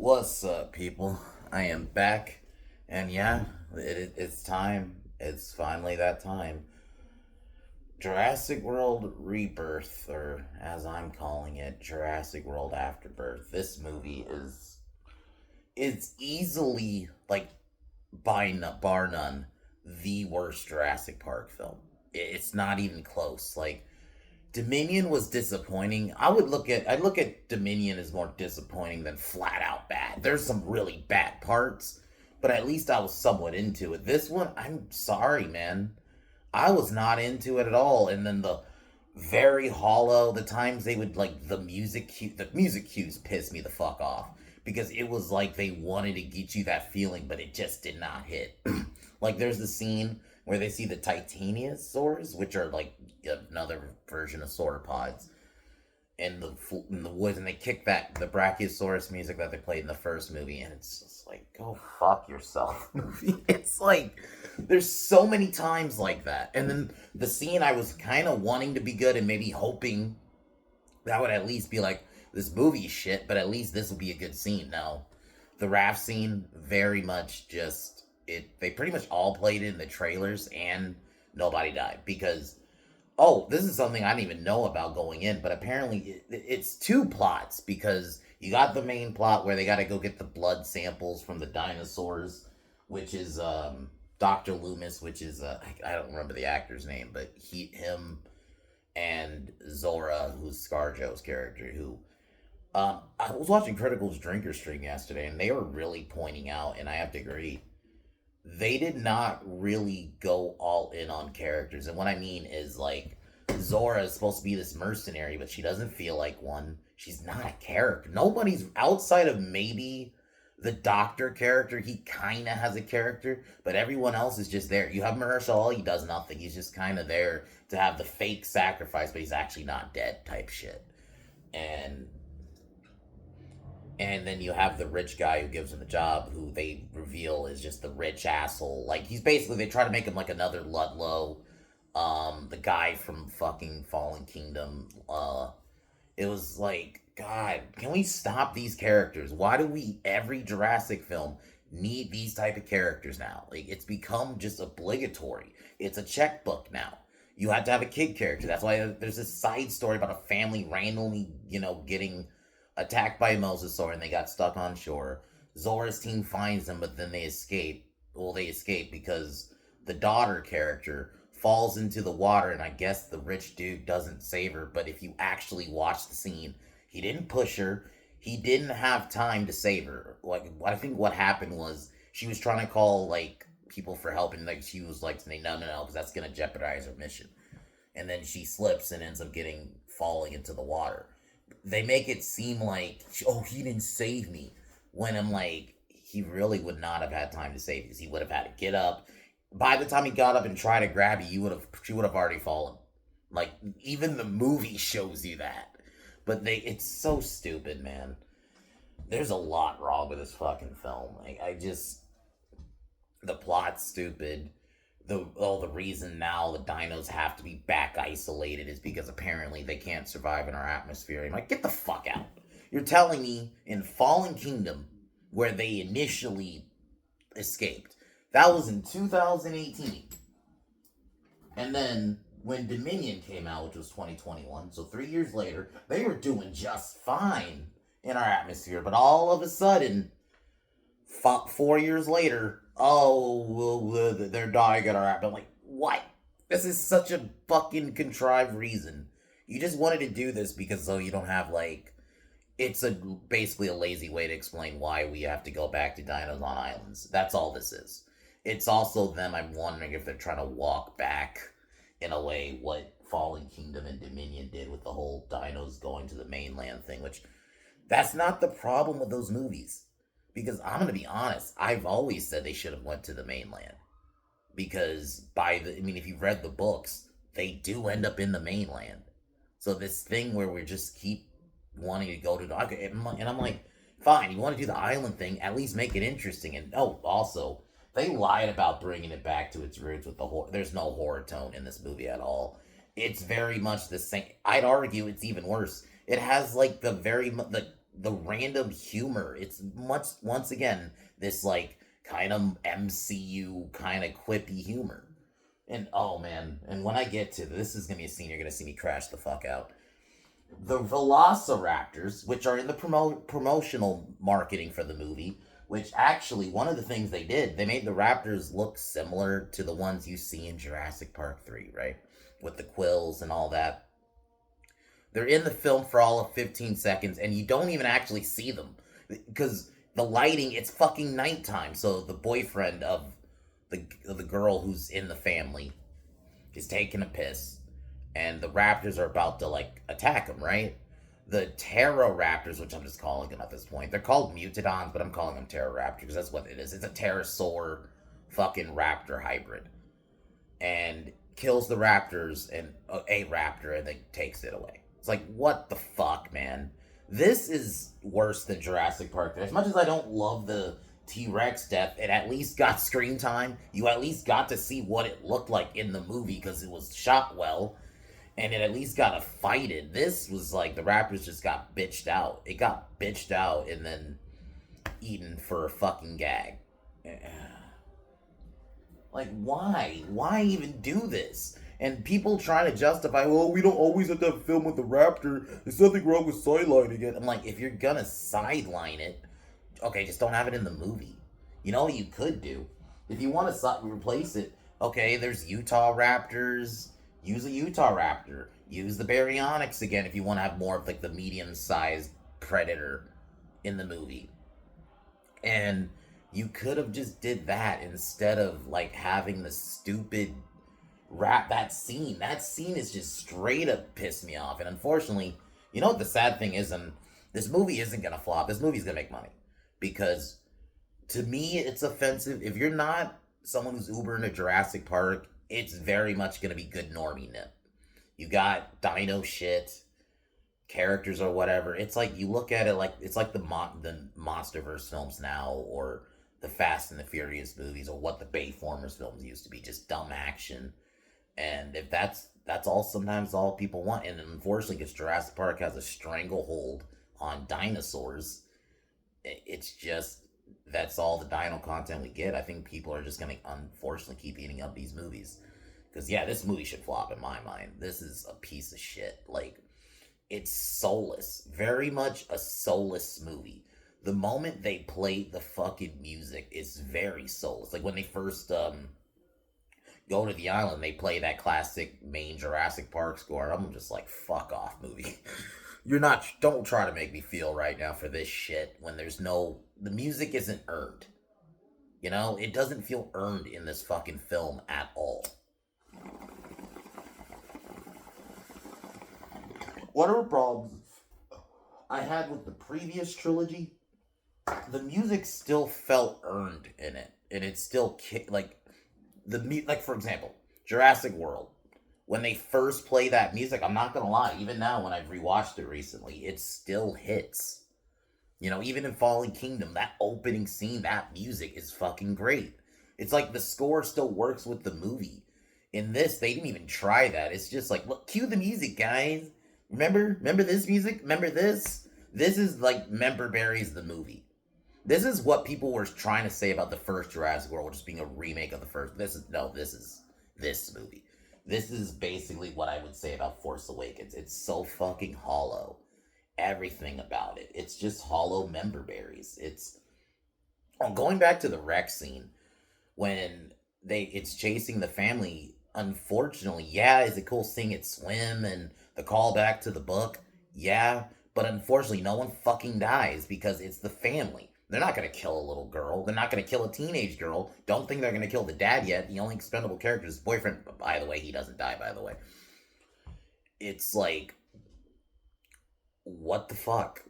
What's up, people? I am back, and yeah, it's time. It's finally that time. Jurassic World Rebirth, or as I'm calling it, Jurassic World Afterbirth. This movie is easily bar none the worst Jurassic Park film. It's not even close. Like Dominion was disappointing. I'd look at Dominion as more disappointing than flat out bad. There's some really bad parts, but at least I was somewhat into it. This one, I'm sorry, man. I was not into it at all. And then the very hollow, the times they would the music cues pissed me the fuck off because it was like they wanted to get you that feeling, but it just did not hit. Like there's the scene where they see the titanosaurs, which are like another version of sauropods, in the woods, and they kick the Brachiosaurus music that they played in the first movie, and it's just like, go fuck yourself, movie. It's like there's so many times like that, and then the scene I was kind of wanting to be good and maybe hoping that would at least be like this movie shit, but at least this will be a good scene. No, the raft scene very much just it. They pretty much all played it in the trailers, and nobody died because oh, this is something I didn't even know about going in, but apparently it's two plots because you got the main plot where they got to go get the blood samples from the dinosaurs, which is Dr. Loomis, which is I don't remember the actor's name, but him and Zora, who's ScarJo's character, who I was watching Critical's Drinker Stream yesterday, and they were really pointing out, and I have to agree, they did not really go all in on characters. And what I mean is, like, Zora is supposed to be this mercenary, but she doesn't feel like one. She's not a character. Nobody's outside of maybe the doctor character. He kind of has a character, but everyone else is just there. You have Mahershala Ali, he does nothing. He's just kind of there to have the fake sacrifice, but he's actually not dead type shit. And and then you have the rich guy who gives him the job, who they reveal is just the rich asshole. Like he's basically they try to make him like another Ludlow, the guy from fucking Fallen Kingdom. It was like, God, can we stop these characters? Why do we every Jurassic film need these type of characters now? Like it's become just obligatory. It's a checkbook now. You have to have a kid character. That's why there's this side story about a family randomly, getting attacked by a mosasaur and they got stuck on shore. Zora's team finds them, but then they escape. Well, they escape because the daughter character falls into the water, and I guess the rich dude doesn't save her. But if you actually watch the scene, he didn't push her. He didn't have time to save her. Like, I think what happened was she was trying to call, like, people for help, and, like, she was like, saying, no, because that's going to jeopardize her mission. And then she slips and ends up falling into the water. They make it seem like, oh, he didn't save me. When I'm like, he really would not have had time to save you. He would have had to get up. By the time he got up and tried to grab you, she would have already fallen. Like, even the movie shows you that. But it's so stupid, man. There's a lot wrong with this fucking film. Like, the plot's stupid. The reason now the dinos have to be back isolated is because apparently they can't survive in our atmosphere. I'm like, get the fuck out. You're telling me in Fallen Kingdom, where they initially escaped, that was in 2018. And then when Dominion came out, which was 2021, so 3 years later, they were doing just fine in our atmosphere. But all of a sudden, 4 years later, oh, well, they're dying at our app. I'm like, what? This is such a fucking contrived reason. You just wanted to do this because you don't have, like, it's basically a lazy way to explain why we have to go back to dinos on islands. That's all this is. It's also them, I'm wondering if they're trying to walk back, in a way, what Fallen Kingdom and Dominion did with the whole dinos going to the mainland thing, which, that's not the problem with those movies. Because I'm gonna be honest, I've always said they should have went to the mainland. Because if you've read the books, they do end up in the mainland. So this thing where we just keep wanting to go to the, and I'm like, fine, you want to do the island thing, at least make it interesting. And also, they lied about bringing it back to its roots with the horror. There's no horror tone in this movie at all. It's very much the same. I'd argue it's even worse. It has like the the random humor. It's much, once again, this like kind of MCU kind of quippy humor. And oh man, and when I get to this, is gonna be a scene you're gonna see me crash the fuck out. The Velociraptors, which are in the promotional marketing for the movie, which actually one of the things they did, they made the raptors look similar to the ones you see in Jurassic Park 3, right? With the quills and all that. They're in the film for all of 15 seconds, and you don't even actually see them because the lighting, it's fucking nighttime. So the boyfriend of the girl who's in the family is taking a piss, and the raptors are about to like attack him, right? The pterodactyls, which I'm just calling them at this point, they're called mutodons, but I'm calling them pterodactyls because that's what it is. It's a pterosaur fucking raptor hybrid, and kills the raptors and a raptor and then takes it away. It's like, what the fuck, man? This is worse than Jurassic Park. As much as I don't love the T-Rex death, it at least got screen time. You at least got to see what it looked like in the movie because it was shot well, and it at least got to fight it. This was like the Raptors just got bitched out. It got bitched out and then eaten for a fucking gag. Like, why? Why even do this? And people trying to justify, well, we don't always have to have film with the raptor. There's nothing wrong with sidelining it. I'm like, if you're gonna sideline it, okay, just don't have it in the movie. You know what you could do? If you want to replace it, okay, there's Utah Raptors. Use a Utah Raptor. Use the Baryonyx again if you want to have more of like the medium-sized predator in the movie. And you could have just did that instead of like having the stupid that scene. That scene is just straight up pissed me off. And unfortunately, you know what the sad thing is, and this movie isn't gonna flop. This movie's gonna make money. Because to me it's offensive. If you're not someone who's uber into Jurassic Park, it's very much gonna be good normie nip. You got dino shit, characters or whatever. It's like you look at it like it's like the MonsterVerse films now, or the Fast and the Furious movies, or what the Bayformers films used to be, just dumb action. And if that's all, sometimes all people want. And unfortunately, because Jurassic Park has a stranglehold on dinosaurs, it's just that's all the dino content we get. I think people are just gonna unfortunately keep eating up these movies. Because yeah, this movie should flop in my mind. This is a piece of shit. Like, it's soulless. Very much a soulless movie. The moment they play the fucking music, it's very soulless. Like when they first go to the island, they play that classic main Jurassic Park score. I'm just like, fuck off, movie. Don't try to make me feel right now for this shit when the music isn't earned. You know, it doesn't feel earned in this fucking film at all. What are problems I had with the previous trilogy? The music still felt earned in it, and it still like for example, Jurassic World. When they first play that music, I'm not gonna lie, even now when I've rewatched it recently, it still hits. You know, even in Fallen Kingdom, that opening scene, that music is fucking great. It's like the score still works with the movie. In this, they didn't even try that. It's just like, look, cue the music, guys. Remember this music? Remember this? This is like Member Berries the movie. This is what people were trying to say about the first Jurassic World, just being a remake of the first. This is this movie. This is basically what I would say about Force Awakens. It's so fucking hollow. Everything about it. It's just hollow member berries. Going back to the wreck scene when it's chasing the family. Unfortunately, yeah, is it cool seeing it swim and the callback to the book? Yeah, but unfortunately, no one fucking dies because it's the family. They're not going to kill a little girl. They're not going to kill a teenage girl. Don't think they're going to kill the dad yet. The only expendable character is his boyfriend. By the way, he doesn't die, by the way. It's like, what the fuck?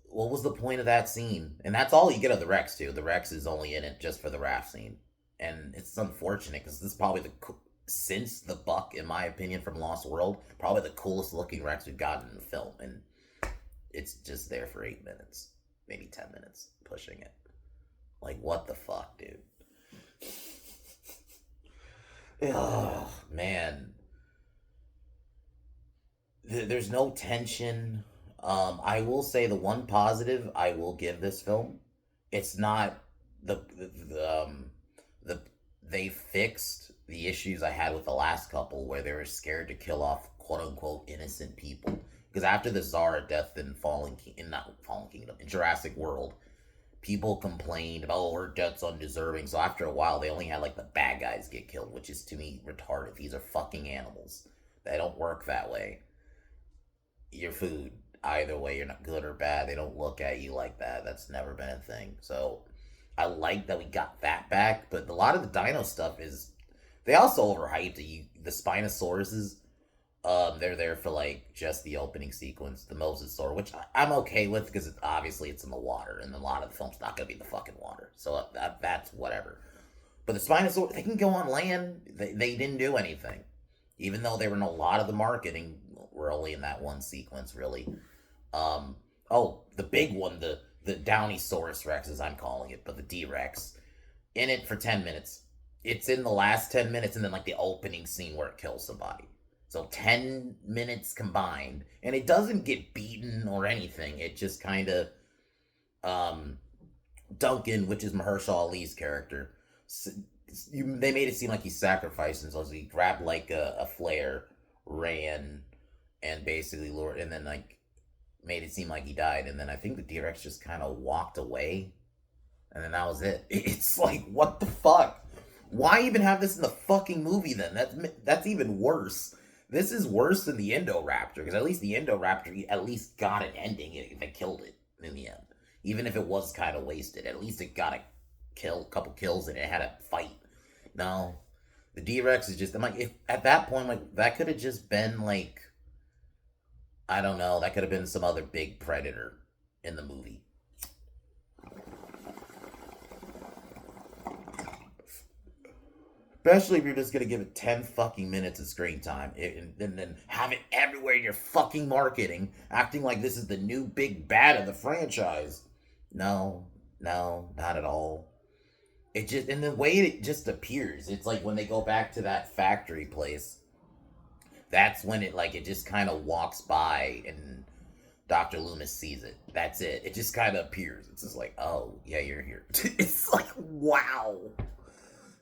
What was the point of that scene? And that's all you get of the Rex, too. The Rex is only in it just for the raft scene. And it's unfortunate because this is probably since the Buck, in my opinion, from Lost World, probably the coolest looking Rex we've gotten in the film. And it's just there for 8 minutes. Maybe 10 minutes, pushing it. Like, what the fuck, dude? Oh, man. There's no tension. I will say the one positive I will give this film, it's not the they fixed the issues I had with the last couple where they were scared to kill off quote unquote innocent people. Because after the Zara death in not Fallen Kingdom, in Jurassic World, people complained about, oh, her death's undeserving. So after a while, they only had like the bad guys get killed, which is to me retarded. These are fucking animals. They don't work that way. Your food, either way, you're not good or bad. They don't look at you like that. That's never been a thing. So I like that we got that back, but a lot of the dino stuff is they also overhyped the Spinosauruses. They're there for like just the opening sequence, the Mosasaur, which I'm okay with because obviously it's in the water, and a lot of the film's not gonna be in the fucking water, so that's whatever. But the Spinosaur, they can go on land. They didn't do anything, even though they were in a lot of the marketing. Were only in that one sequence, really. Oh, the big one, the Downysaurus Rex, as I'm calling it, but the D Rex, in it for 10 minutes. It's in the last 10 minutes, and then like the opening scene where it kills somebody. So 10 minutes combined, and it doesn't get beaten or anything. It just kind of, Duncan, which is Mahershala Ali's character, they made it seem like he's sacrificing. So he grabbed like a flare, ran, and basically lured, and then like made it seem like he died. And then I think the D-Rex just kind of walked away, and then that was it. It's like, what the fuck? Why even have this in the fucking movie then? That's even worse. This is worse than the Indoraptor, because at least the Indoraptor at least got an ending if they killed it in the end. Even if it was kind of wasted, at least it got a couple kills and it had a fight. No, the D-Rex is just, I'm like, if at that point, like, that could have just been like, I don't know, that could have been some other big predator in the movie. Especially if you're just gonna give it 10 fucking minutes of screen time and then have it everywhere in your fucking marketing, acting like this is the new big bad of the franchise. No, no, not at all. It just, and the way it just appears, it's like when they go back to that factory place, that's when it just kind of walks by and Dr. Loomis sees it. That's it. It just kind of appears. It's just like, oh, yeah, you're here. It's like, wow.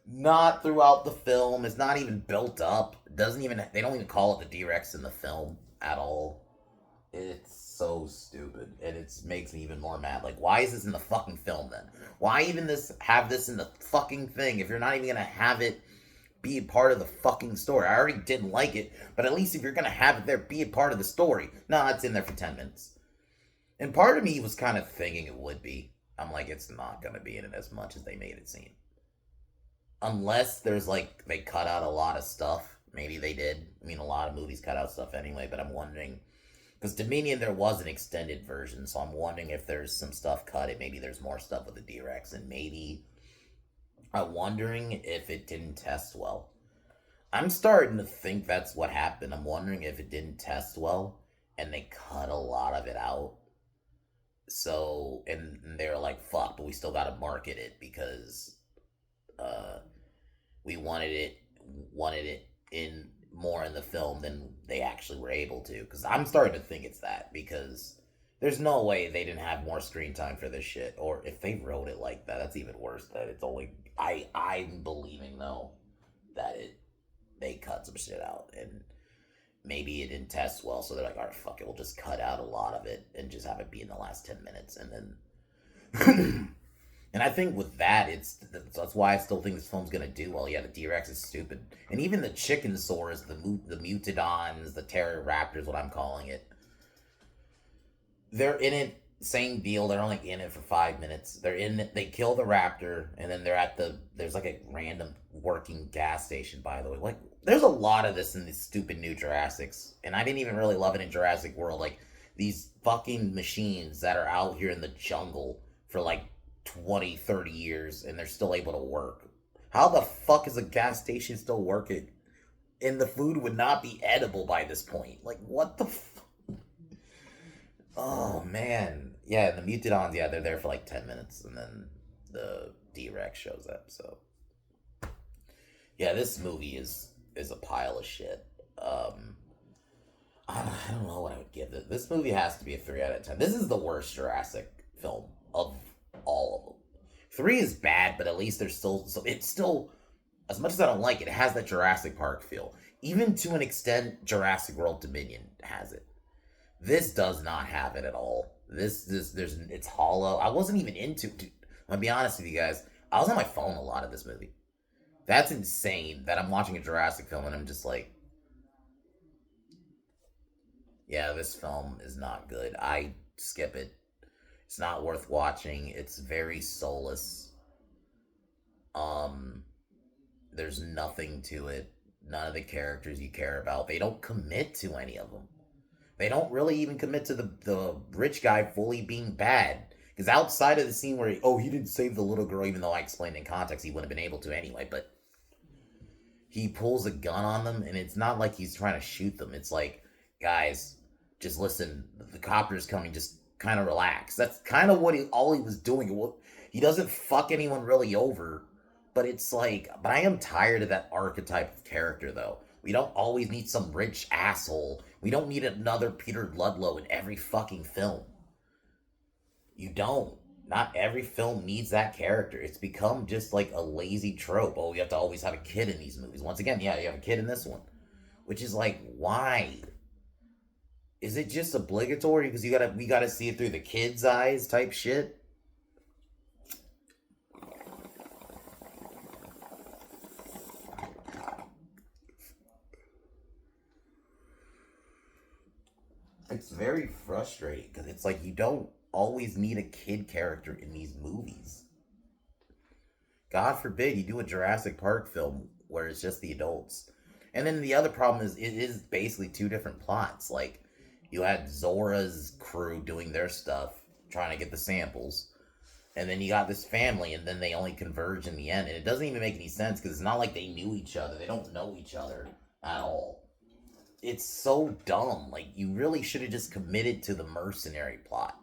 Not throughout the film. It's not even built up. It doesn't even, they don't even call it the D-Rex in the film at all. It's so stupid, and it makes me even more mad. Like, why is this in the fucking film then? Why even have this in the fucking thing if you're not even gonna have it be a part of the fucking story? I already didn't like it, but at least if you're gonna have it there, be a part of the story. No, it's in there for 10 minutes. And part of me was kind of thinking it would be. I'm like, it's not gonna be in it as much as they made it seem. Unless there's like, they cut out a lot of stuff. Maybe they did. I mean, a lot of movies cut out stuff anyway, but I'm wondering, because Dominion, there was an extended version, so I'm wondering if there's some stuff cut. Maybe there's more stuff with the D-Rex, and maybe I'm wondering if it didn't test well. I'm starting to think that's what happened. I'm wondering if it didn't test well, and they cut a lot of it out. So, and they're like, fuck, but we still gotta market it because we wanted it in more in the film than they actually were able to. Because I'm starting to think it's that, because there's no way they didn't have more screen time for this shit. Or if they wrote it like that, that's even worse. That it's only, I'm believing though that they cut some shit out, and maybe it didn't test well, so they're like, all right, fuck it, we'll just cut out a lot of it and just have it be in the last 10 minutes, and then and I think with that, that's why I still think this film's gonna do well. Yeah, the D-Rex is stupid, and even the Chickensaurs, the Mutodons, the Pteroraptors, what I'm calling it, they're in it. Same deal. They're only in it for 5 minutes. They're in it. They kill the raptor, and then they're at there's like a random working gas station. By the way, like there's a lot of this in these stupid new Jurassics, and I didn't even really love it in Jurassic World. Like these fucking machines that are out here in the jungle for like 20, 30 years, and they're still able to work. How the fuck is a gas station still working? And the food would not be edible by this point. Like, what the Oh, man. Yeah, the Mutodons, yeah, they're there for like 10 minutes, and then the D-Rex shows up, so. Yeah, this movie is a pile of shit. I don't know what I would give it. This movie has to be a 3 out of 10. This is the worst Jurassic film of all of them. 3 is bad, but at least there's still so it's still, as much as I don't like it, it has that Jurassic Park feel. Even to an extent, Jurassic World Dominion has it. This does not have it at all. There's it's hollow. I wasn't even into. Dude, I'll be honest with you guys. I was on my phone a lot of this movie. That's insane. That I'm watching a Jurassic film and I'm just like, yeah, this film is not good. I skip it. It's not worth watching. It's very soulless. Um, there's nothing to it. None of the characters you care about. They don't commit to any of them. They don't really even commit to the rich guy fully being bad. Because outside of the scene where he didn't save the little girl, even though I explained in context he wouldn't have been able to anyway, but he pulls a gun on them, and it's not like he's trying to shoot them. It's like, guys, just listen. The copter's coming. Just kind of relax. That's kind of what all he was doing. He doesn't fuck anyone really over, but it's like, but I am tired of that archetype of character, though. We don't always need some rich asshole. We don't need another Peter Ludlow in every fucking film. You don't. Not every film needs that character. It's become just like a lazy trope. Oh, you have to always have a kid in these movies. Once again, yeah, you have a kid in this one. Which is like, why? Is it just obligatory because we gotta see it through the kid's eyes type shit? It's very frustrating because it's like you don't always need a kid character in these movies. God forbid you do a Jurassic Park film where it's just the adults. And then the other problem is it is basically two different plots. Like you had Zora's crew doing their stuff, trying to get the samples. And then you got this family, and then they only converge in the end. And it doesn't even make any sense because it's not like they knew each other. They don't know each other at all. It's so dumb. Like, you really should have just committed to the mercenary plot.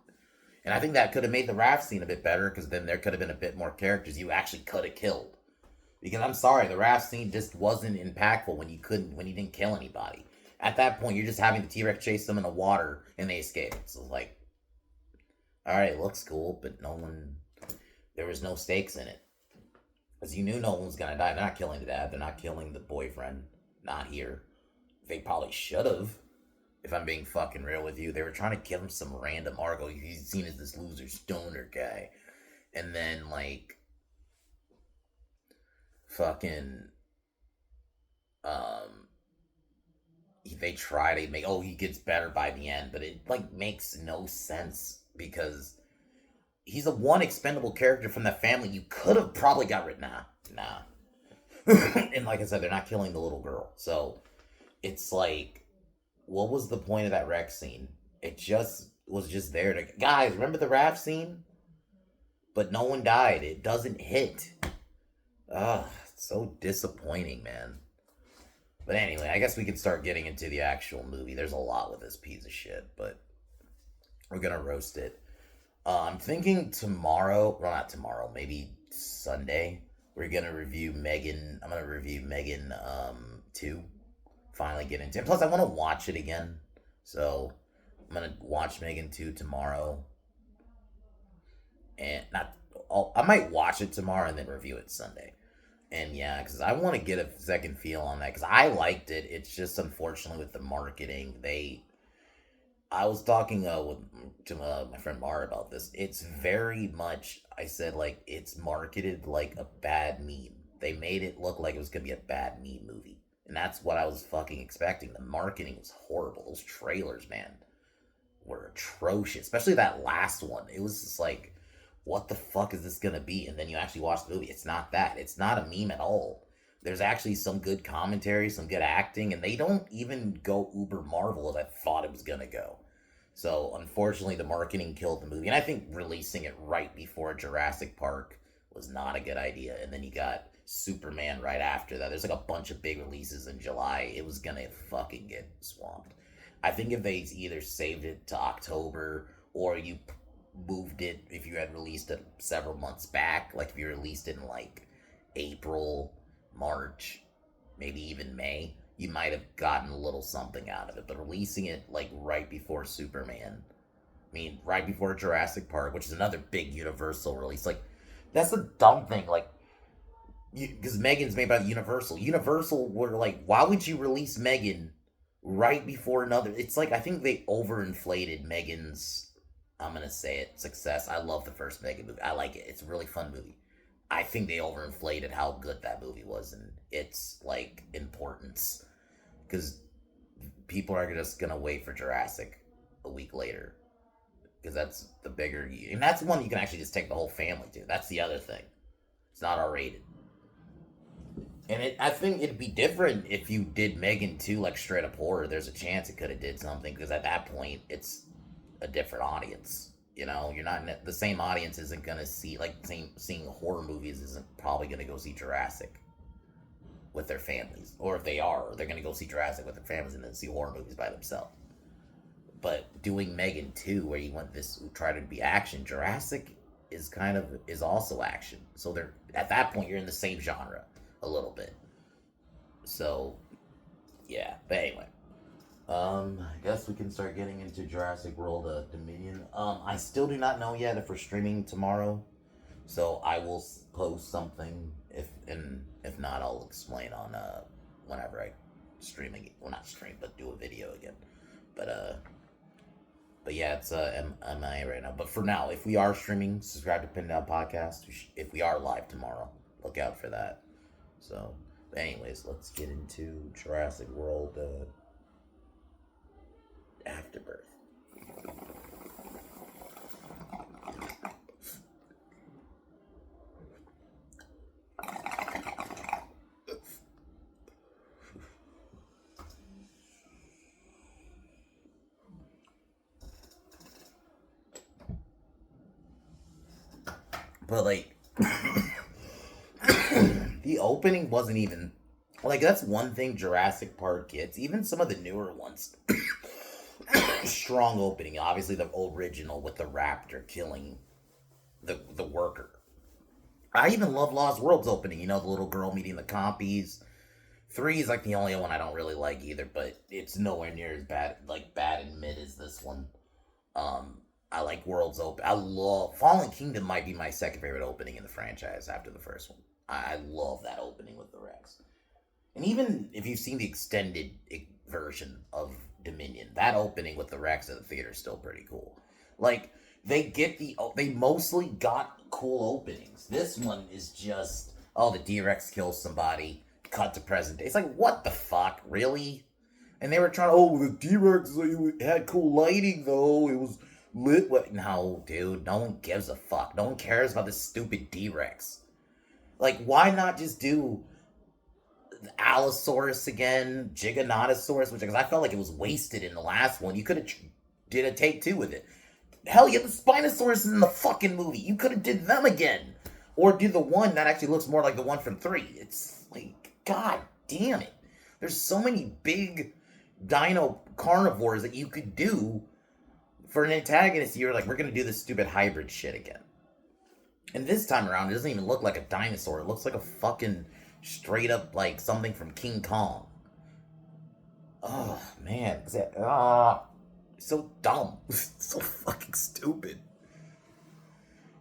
And I think that could have made the raft scene a bit better because then there could have been a bit more characters you actually could have killed. Because I'm sorry, the raft scene just wasn't impactful when you didn't kill anybody. At that point, you're just having the T-Rex chase them in the water and they escape. So, like, alright, it looks cool, but there was no stakes in it. Because you knew no one was going to die. They're not killing the dad. They're not killing the boyfriend. Not here. They probably should have. If I'm being fucking real with you. They were trying to give him some random Argo. He's seen as this loser stoner guy. And then, like, fucking, they try to make, he gets better by the end. But it, like, makes no sense. Because he's a one expendable character from that family. You could have probably got rid. Nah. And like I said, they're not killing the little girl. So, it's like, what was the point of that wreck scene? It just was just there to... Guys, remember the raft scene? But no one died. It doesn't hit. Ugh, it's so disappointing, man. But anyway, I guess we can start getting into the actual movie. There's a lot with this piece of shit, but we're gonna roast it. I'm thinking tomorrow... Well, not tomorrow. Maybe Sunday. We're gonna review Megan... I'm gonna review Megan 2. Finally get into it. Plus, I want to watch it again. So, I'm going to watch Megan 2 tomorrow. And I might watch it tomorrow and then review it Sunday. And yeah, because I want to get a second feel on that. Because I liked it. It's just, unfortunately, with the marketing, I was talking to my friend Mara about this. It's very much, I said, like, it's marketed like a bad meme. They made it look like it was going to be a bad meme movie. And that's what I was fucking expecting. The marketing was horrible. Those trailers, man, were atrocious. Especially that last one. It was just like, what the fuck is this gonna be? And then you actually watch the movie. It's not that. It's not a meme at all. There's actually some good commentary, some good acting, and they don't even go uber Marvel as I thought it was gonna go. So, unfortunately, the marketing killed the movie. And I think releasing it right before Jurassic Park was not a good idea. And then you got Superman right after that. There's like a bunch of big releases in July. It was gonna fucking get swamped. I think if they either saved it to October or you moved it, if you had released it several months back, like if you released it in like April, March, maybe even May, you might have gotten a little something out of it. But releasing it like right before Superman, I mean, right before Jurassic Park, which is another big Universal release, like that's a dumb thing. Like, because Megan's made by Universal. Universal were like, why would you release Megan right before another? It's like I think they overinflated Megan's. I'm gonna say it, success. I love the first Megan movie. I like it. It's a really fun movie. I think they overinflated how good that movie was and its like importance, because people are just gonna wait for Jurassic a week later, because that's the bigger, and that's one you can actually just take the whole family to. That's the other thing. It's not R-rated. And I think it'd be different if you did Megan 2 like straight up horror. There's a chance it could have did something, because at that point it's a different audience. You know, you're not the same audience isn't gonna see like seeing horror movies isn't probably gonna go see Jurassic with their families, or if they are, they're gonna go see Jurassic with their families and then see horror movies by themselves. But doing Megan 2, where you want this try to be action, Jurassic is also action. So they're at that point you're in the same genre a little bit. So yeah, but anyway. I guess we can start getting into Jurassic World Dominion. I still do not know yet if we're streaming tomorrow, so I will post something. If not, I'll explain on whenever I streaming. Well, not stream, but do a video again. But yeah, it's MIA right now. But for now, if we are streaming, subscribe to Pin Down Podcast. If we are live tomorrow, look out for that. So, but anyways, let's get into Jurassic World. Afterbirth. But like the opening wasn't even like, that's one thing Jurassic Park gets. Even some of the newer ones. Strong opening. Obviously the original with the raptor killing the worker. I even love Lost World's opening, you know, the little girl meeting the compies. 3 is like the only one I don't really like either, but it's nowhere near as bad and mid as this one. I like World's open. I love Fallen Kingdom, might be my second favorite opening in the franchise after the first one. I love that opening with the Rex. And even if you've seen the extended version of Dominion, that opening with the Rex at the theater is still pretty cool. Like, they mostly got cool openings. This one is just, the D-Rex kills somebody, cut to present day. It's like, what the fuck, really? And they were trying the D-Rex had cool lighting, though, it was lit. What? No, dude, no one gives a fuck. No one cares about this stupid D-Rex. Like, why not just do Allosaurus again, Giganotosaurus, because I felt like it was wasted in the last one. You could have did a take 2 with it. Hell, you have the Spinosaurus in the fucking movie. You could have did them again, or do the one that actually looks more like the one from 3. It's like, god damn it. There's so many big dino carnivores that you could do for an antagonist. You're like, we're gonna do this stupid hybrid shit again. And this time around, it doesn't even look like a dinosaur. It looks like a fucking straight up like something from King Kong. Oh man, so dumb. So fucking stupid.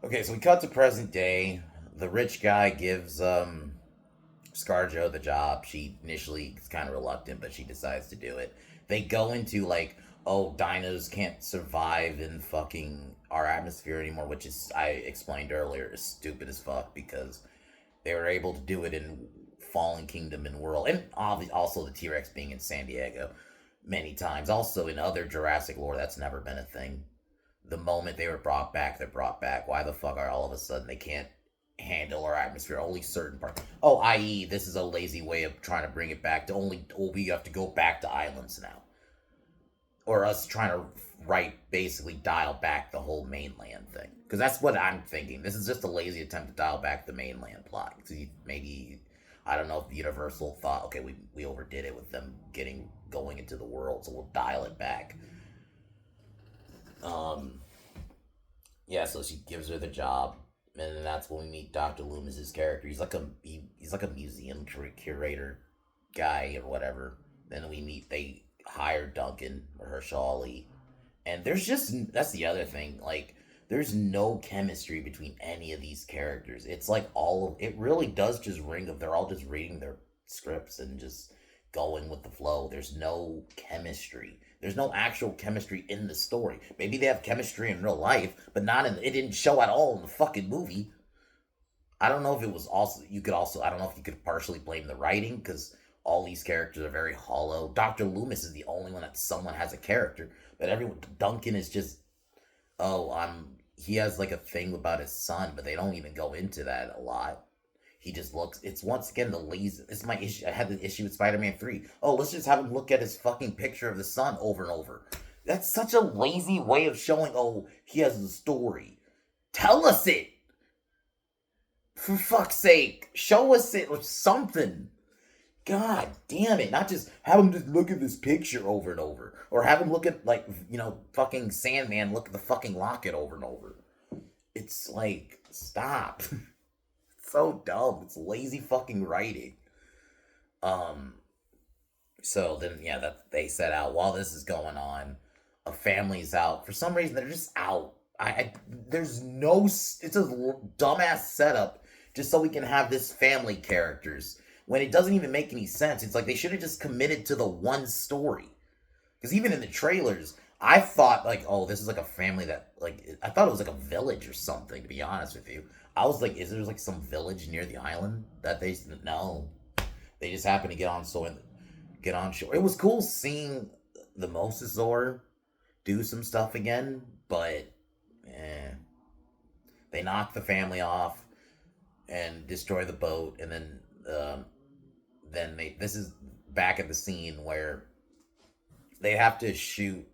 Okay, so we cut to present day. The rich guy gives ScarJo the job. She initially is kind of reluctant, but she decides to do it. They go into like, dinos can't survive in fucking our atmosphere anymore, which is, I explained earlier, is stupid as fuck, because they were able to do it in Fallen Kingdom and World, and also the T-Rex being in San Diego many times. Also in other Jurassic lore, that's never been a thing. The moment they were brought back, they're brought back. Why the fuck are all of a sudden they can't handle our atmosphere? Only certain parts. I.e., this is a lazy way of trying to bring it back to we have to go back to islands now. Or us trying to basically dial back the whole mainland thing. Because that's what I'm thinking. This is just a lazy attempt to dial back the mainland plot. Maybe, I don't know if Universal thought, okay, we overdid it with them going into the world, so we'll dial it back. Yeah, so she gives her the job, and then that's when we meet Dr. Loomis's character. He's like a museum curator guy or whatever. Then they hire Duncan or Hershali, and there's just that's the other thing. Like, there's no chemistry between any of these characters. It's like all of it really does just ring of they're all just reading their scripts and just going with the flow. There's no chemistry. There's no actual chemistry in the story. Maybe they have chemistry in real life, but not in. It didn't show at all in the fucking movie. I don't know if it was also. You could also. I don't know if you could partially blame the writing because all these characters are very hollow. Dr. Loomis is the only one that someone has a character, but everyone. Duncan is just. Oh, He has like a thing about his son, but they don't even go into that a lot. He just looks. It's once again the lazy. It's my issue. I had the issue with Spider-Man 3. Oh, let's just have him look at his fucking picture of the sun over and over. That's such a lazy way of showing. Oh, he has a story. Tell us it. For fuck's sake, show us it or something. God damn it! Not just have him just look at this picture over and over, or have him look at like fucking Sandman look at the fucking locket over and over. It's like stop. It's so dumb. It's lazy fucking writing. Um. So then, yeah, that they set out while this is going on. A family's out for some reason. They're just out. There's no. It's a dumbass setup just so we can have this family characters when it doesn't even make any sense. It's like they should have just committed to the one story. Because even in the trailers, I thought like, oh, this is like a family that like I thought it was like a village or something. To be honest with you, I was like, is there like some village near the island that they no, they just happen to get on shore. It was cool seeing the Mosasaur do some stuff again, but they knock the family off and destroy the boat, and then this is back at the scene where they have to shoot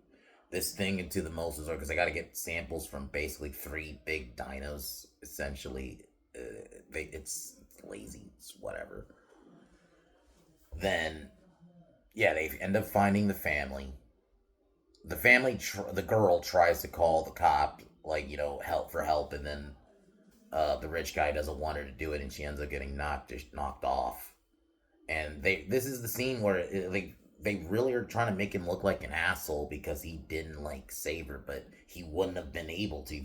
this thing into the Mosasaur because they got to get samples from basically 3 big dinos. Essentially, it's lazy. It's whatever. Then, yeah, they end up finding the family. The girl tries to call the cop, like help, and then the rich guy doesn't want her to do it, and she ends up getting knocked off. And this is the scene where they really are trying to make him look like an asshole because he didn't like save her, but he wouldn't have been able to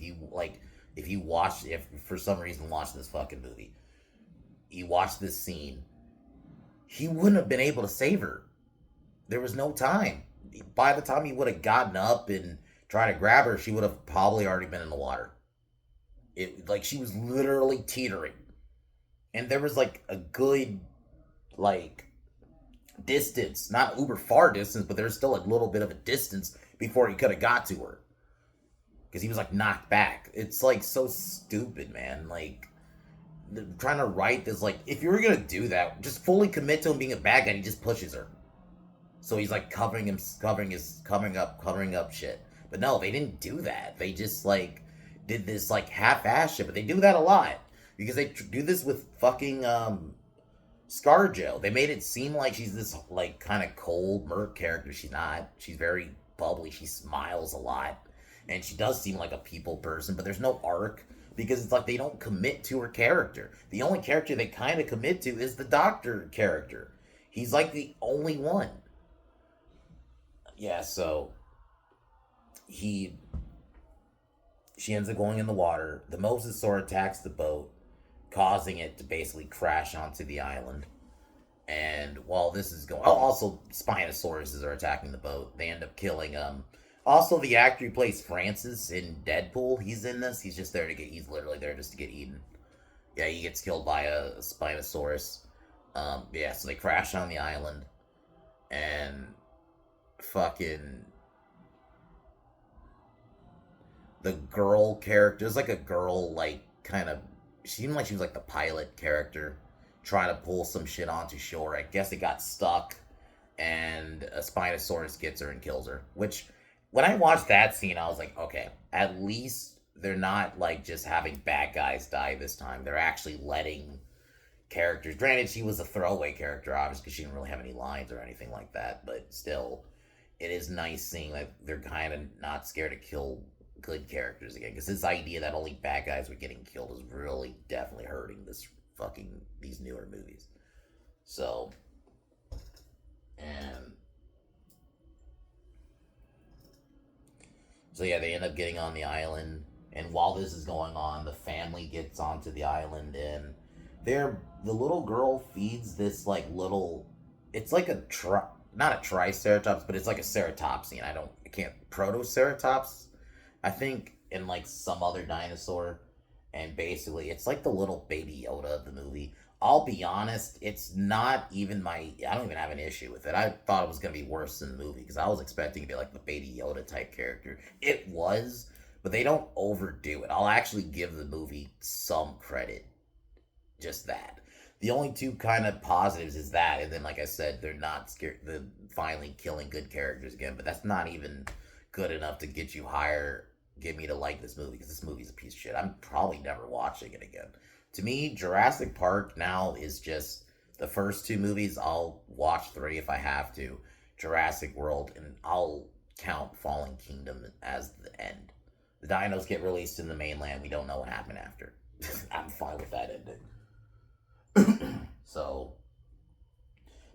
if for some reason watch this fucking movie. You watch this scene, he wouldn't have been able to save her. There was no time. By the time he would have gotten up and tried to grab her, she would have probably already been in the water. She was literally teetering. And there was like a good like distance, not uber far distance, but there's still a little bit of a distance before he could have got to her. Because he was like knocked back. It's like so stupid, man. Like trying to write this, like if you were gonna do that, just fully commit to him being a bad guy and he just pushes her. So he's like covering up shit. But no, they didn't do that. They just like did this like half-ass shit. But they do that a lot because they do this with fucking ScarJo. They made it seem like she's this like kind of cold merc character. She's not. She's very bubbly. She smiles a lot, and she does seem like a people person. But there's no arc because it's like they don't commit to her character. The only character they kind of commit to is the doctor character. He's like the only one. Yeah, so she ends up going in the water. The Mosasaur attacks the boat, causing it to basically crash onto the island. And while this is going, also Spinosauruses are attacking the boat. They end up killing Also, the actor who plays Francis in Deadpool, he's in this. He's just there to he's literally there just to get eaten. Yeah, he gets killed by a Spinosaurus. Yeah, so they crash on the island, and fucking the girl character is like a girl, like kind of. She seemed like she was like the pilot character, trying to pull some shit onto shore. I guess it got stuck, and a Spinosaurus gets her and kills her. Which, when I watched that scene, I was like, okay, at least they're not like just having bad guys die this time. They're actually letting characters. Granted, she was a throwaway character, obviously, because she didn't really have any lines or anything like that. But still, it is nice seeing that they're kind of not scared to kill good characters again. Because this idea that only bad guys were getting killed is really definitely hurting these newer movies. So, and So yeah, they end up getting on the island, and while this is going on, the family gets onto the island, and the little girl feeds this like little, it's like not a triceratops, but it's like a ceratopsian. I can't protoceratops, I think, in like some other dinosaur, and basically it's like the little baby Yoda of the movie. I'll be honest, it's not even I don't even have an issue with it. I thought it was going to be worse than the movie because I was expecting to be like the baby Yoda type character. It was, but they don't overdo it. I'll actually give the movie some credit. Just that. The only two kind of positives is that, and then like I said, they're not scared. The finally killing good characters again, but that's not even good enough to get you higher, get me to like this movie because this movie's a piece of shit. I'm probably never watching it again. To me, Jurassic Park now is just the first two movies. I'll watch three if I have to. Jurassic World, and I'll count Fallen Kingdom as the end. The dinos get released in the mainland. We don't know what happened after. I'm fine with that ending. So,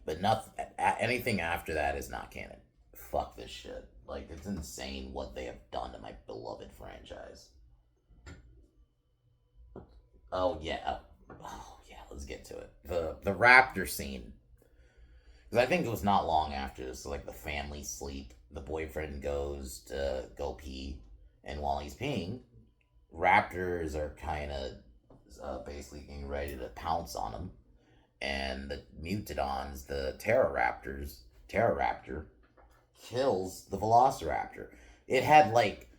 but nothing. Anything after that is not canon. Fuck this shit. Like, it's insane what they have done to my beloved franchise. Oh yeah. Oh yeah. Let's get to it. The raptor scene. Because I think it was not long after this. So like the family sleep. The boyfriend goes to go pee, and while he's peeing, raptors are kind of basically getting ready to pounce on him, and the Mutodons, the Pteroraptor, kills the Velociraptor. It had like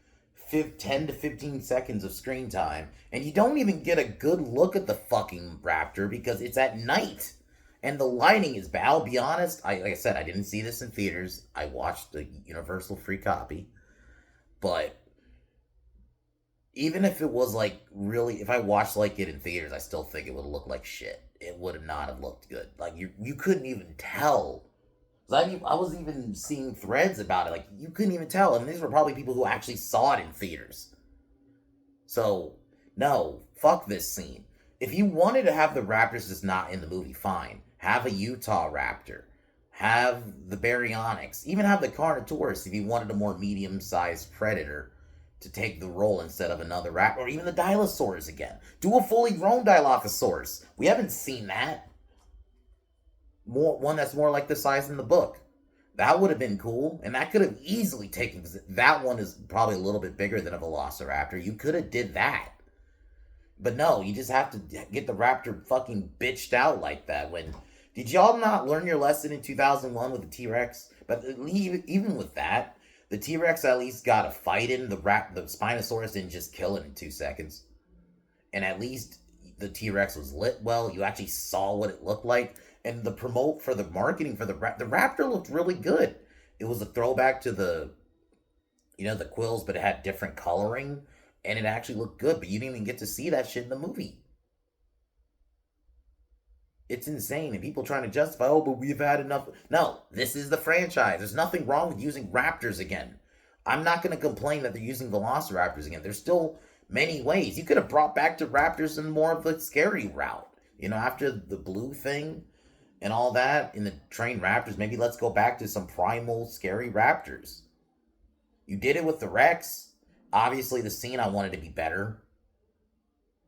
10 to 15 seconds of screen time, and you don't even get a good look at the fucking raptor because it's at night. And the lighting is bad. I'll be honest, like I said, I didn't see this in theaters. I watched the Universal free copy. But even if it was like really, if I watched like it in theaters, I still think it would look like shit. It would not have looked good. Like you couldn't even tell. I was even seeing threads about it. Like you couldn't even tell. And these were probably people who actually saw it in theaters. So no, fuck this scene. If you wanted to have the Raptors just not in the movie, fine. Have a Utah Raptor. Have the Baryonyx. Even have the Carnotaurus if you wanted a more medium-sized predator to take the role instead of another raptor. Or even the Dilosaurs again. Do a fully grown Dilophosaurus. We haven't seen that. One that's more like the size in the book. That would have been cool. And that could have easily taken... That one is probably a little bit bigger than a Velociraptor. You could have did that. But no, you just have to get the raptor fucking bitched out like that. Did y'all not learn your lesson in 2001 with the T-Rex? But even with that, the T-Rex at least got a fight in. The Spinosaurus didn't just kill it in 2 seconds. And at least the T-Rex was lit well. You actually saw what it looked like. And the marketing for the raptor looked really good. It was a throwback to the quills, but it had different coloring. And it actually looked good, but you didn't even get to see that shit in the movie. It's insane. And people trying to justify, oh, but we've had enough. No, this is the franchise. There's nothing wrong with using raptors again. I'm not going to complain that they're using velociraptors again. There's still many ways. You could have brought back the raptors in more of the scary route. After the blue thing and all that, in the trained raptors, maybe let's go back to some primal, scary raptors. You did it with the Rex. Obviously, the scene I wanted to be better,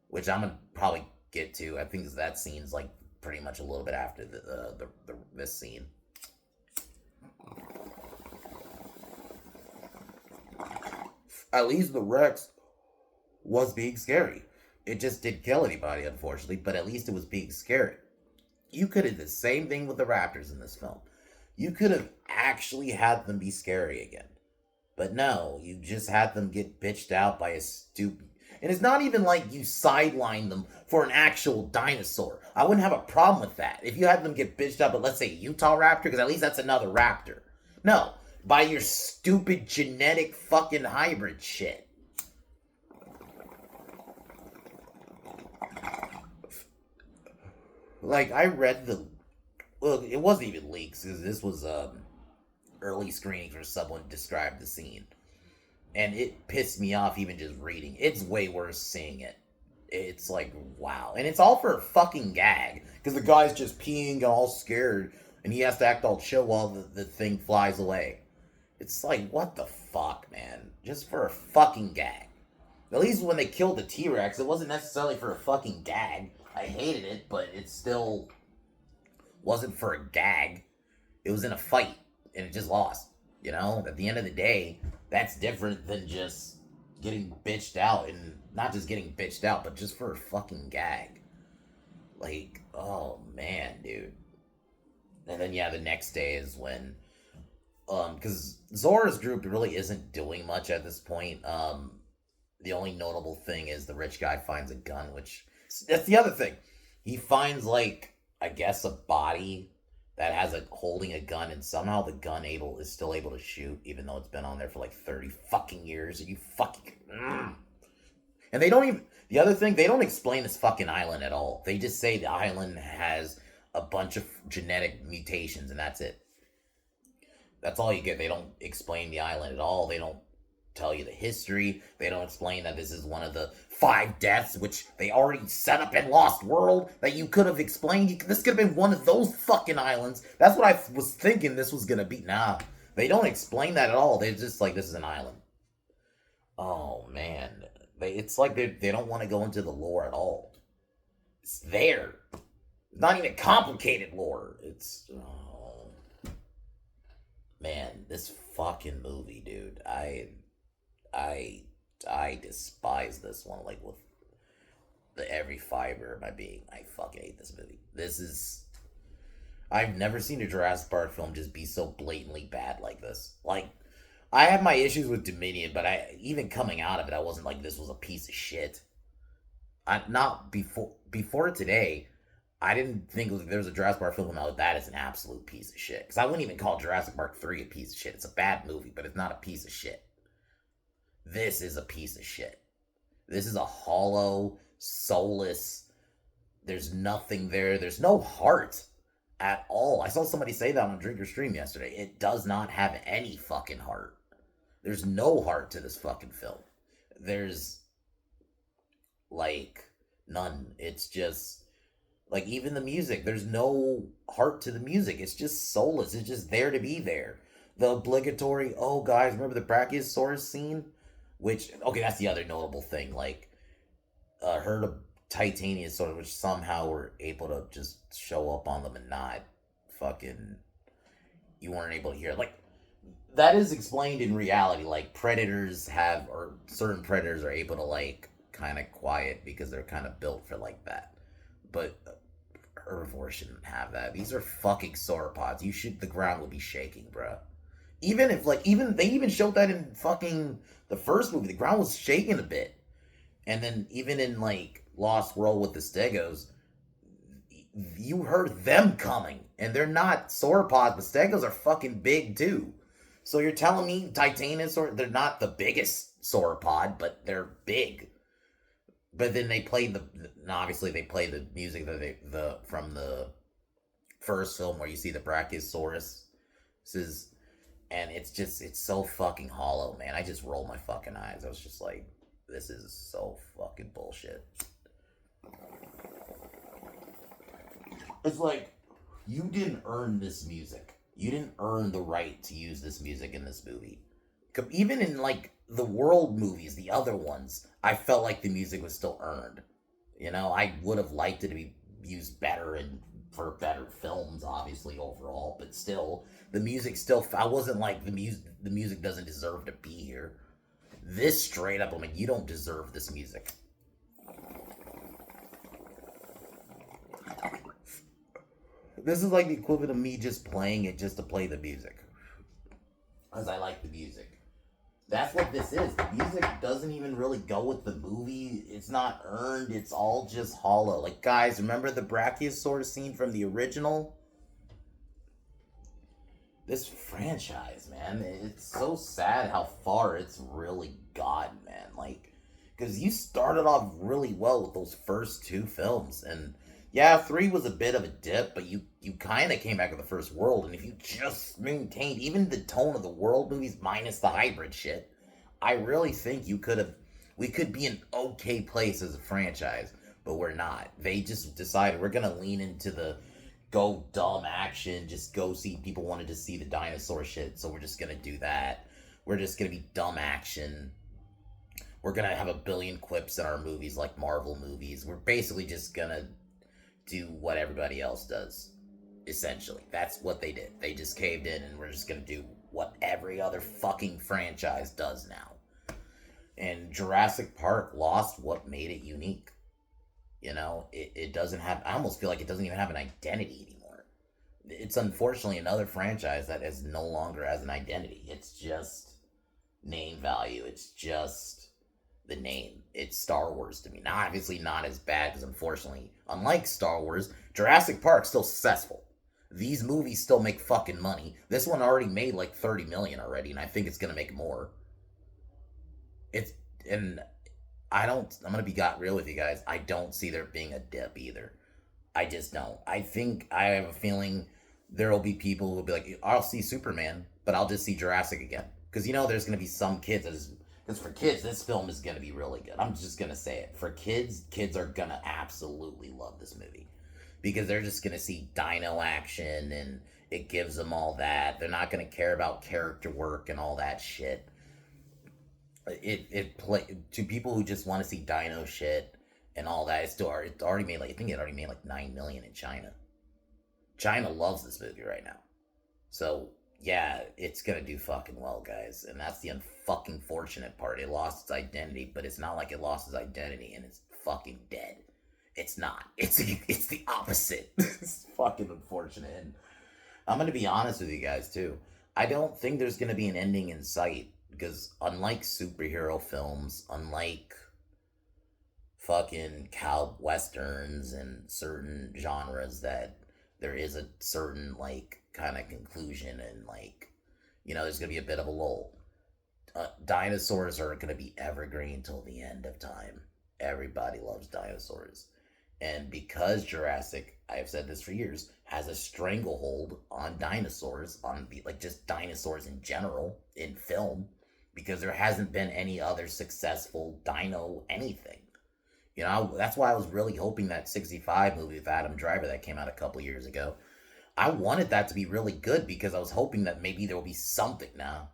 which I'm gonna probably get to. I think that scene's like pretty much a little bit after this scene. At least the Rex was being scary. It just didn't kill anybody, unfortunately, but at least it was being scary. You could have did the same thing with the Raptors in this film. You could have actually had them be scary again. But no, you just had them get bitched out by a stupid... And it's not even like you sidelined them for an actual dinosaur. I wouldn't have a problem with that. If you had them get bitched out, but let's say Utah Raptor, because at least that's another raptor. No, by your stupid genetic fucking hybrid shit. Like, I read well, it wasn't even leaks, because this was, early screenings where someone described the scene. And it pissed me off even just reading. It's way worse seeing it. It's like, wow. And it's all for a fucking gag. Because the guy's just peeing and all scared. And he has to act all chill while the thing flies away. It's like, what the fuck, man? Just for a fucking gag. At least when they killed the T-Rex, it wasn't necessarily for a fucking gag. I hated it, but it still wasn't for a gag. It was in a fight, and it just lost. You know, at the end of the day, that's different than just getting bitched out, and not just getting bitched out, but just for a fucking gag. Like, oh man, dude. And then yeah, the next day is when, because Zora's group really isn't doing much at this point. The only notable thing is the rich guy finds a gun, which that's the other thing. He finds like I guess a body that has a holding a gun, and somehow the gun is still able to shoot, even though it's been on there for like 30 fucking years. You fucking and they don't even. The other thing, they don't explain this fucking island at all. They just say the island has a bunch of genetic mutations, and that's it. That's all you get. They don't explain the island at all. They don't tell you the history. They don't explain that this is one of the 5 deaths, which they already set up in Lost World, that you could have explained. This could have been one of those fucking islands. That's what I was thinking this was gonna be. Nah, they don't explain that at all. They're just like, this is an island. Oh, man. It's like they don't want to go into the lore at all. It's there. It's not even complicated lore. It's... Oh. Man, this fucking movie, dude. I despise this one, like, with every fiber of my being. I fucking hate this movie. This is... I've never seen a Jurassic Park film just be so blatantly bad like this. Like, I have my issues with Dominion, but even coming out of it, I wasn't like, this was a piece of shit. Not before today, I didn't think there was a Jurassic Park film out that is an absolute piece of shit. Because I wouldn't even call Jurassic Park 3 a piece of shit. It's a bad movie, but it's not a piece of shit. This is a piece of shit. This is a hollow, soulless, there's nothing there. There's no heart at all. I saw somebody say that on Drinker Stream yesterday. It does not have any fucking heart. There's no heart to this fucking film. There's, like, none. It's just, like, even the music, there's no heart to the music. It's just soulless. It's just there to be there. The obligatory, oh, guys, remember the Brachiosaurus scene? Which, okay, that's the other notable thing. Like, herd of Titanosaurs, which somehow were able to just show up on them and not fucking, you weren't able to hear. Like, that is explained in reality. Like, predators have, or certain predators are able to, like, kind of quiet because they're kind of built for like that. But herbivores shouldn't have that. These are fucking sauropods. The ground would be shaking, bruh. Even if, like, they even showed that in fucking the first movie. The ground was shaking a bit. And then even in, like, Lost World with the Stegos, you heard them coming. And they're not sauropods, but Stegos are fucking big, too. So you're telling me Titanosaurs, they're not the biggest sauropod, but they're big. But then they play obviously they play the music that from the first film where you see the Brachiosaurus. And it's so fucking hollow, man. I just rolled my fucking eyes. I was just like, this is so fucking bullshit. It's like, you didn't earn this music. You didn't earn the right to use this music in this movie. Even in, like, the World movies, the other ones, I felt like the music was still earned. You know, I would have liked it to be used better and for better films, obviously, overall, but still, the music still, I wasn't like, the music doesn't deserve to be here. This straight up, I'm like, you don't deserve this music. This is like the equivalent of me just playing it just to play the music. Because I like the music. That's what this is. The music doesn't even really go with the movie. It's not earned. It's all just hollow. Like, guys, remember the Brachiosaurus scene from the original? This franchise, man, it's so sad how far it's really gotten, man. Like, because you started off really well with those first 2 films. And, yeah, 3 was a bit of a dip, but you kind of came back with the first World. And if you just maintained even the tone of the World movies minus the hybrid shit, I really think we could be in okay place as a franchise, but we're not. They just decided we're going to lean into the go dumb action. Just go see, people wanted to see the dinosaur shit, so we're just gonna do that. We're just gonna be dumb action. We're gonna have a billion quips in our movies like Marvel movies. We're basically just gonna do what everybody else does. Essentially, that's what they did. They just caved in, and we're just gonna do what every other fucking franchise does now. And Jurassic Park lost what made it unique. You know, it doesn't have, I almost feel like it doesn't even have an identity anymore. It's unfortunately another franchise that is no longer has an identity. It's just name value. It's just the name. It's Star Wars to me. Now, obviously not as bad, because unfortunately, unlike Star Wars, Jurassic Park's still successful. These movies still make fucking money. This one already made like 30 million already, and I think it's gonna make more. It's, and I'm gonna be got real with you guys. I don't see there being a dip either. I just don't. I have a feeling there will be people who will be like, I'll see Superman, but I'll just see Jurassic again. Because you know there's gonna be some kids that is, because for kids, this film is gonna be really good. I'm just gonna say it. For kids, kids are gonna absolutely love this movie. Because they're just gonna see dino action, and it gives them all that. They're not gonna care about character work and all that shit. It play to people who just want to see dino shit and all that. It already made like, I think it already made like 9 million in China. China loves this movie right now, so yeah, it's gonna do fucking well, guys. And that's the unfucking fortunate part. It lost its identity, but it's not like it lost its identity and it's fucking dead. It's not. It's the opposite. It's fucking unfortunate. And I'm gonna be honest with you guys too. I don't think there's gonna be an ending in sight. Because unlike superhero films, unlike fucking cow westerns and certain genres, that there is a certain like kind of conclusion, and like, you know, there's gonna be a bit of a lull. Dinosaurs are gonna be evergreen till the end of time. Everybody loves dinosaurs. And because Jurassic, I've said this for years, has a stranglehold on dinosaurs, on the, like just dinosaurs in general in film, because there hasn't been any other successful dino anything. You know, that's why I was really hoping that 65 movie with Adam Driver that came out a couple years ago. I wanted that to be really good because I was hoping that maybe there will be something now.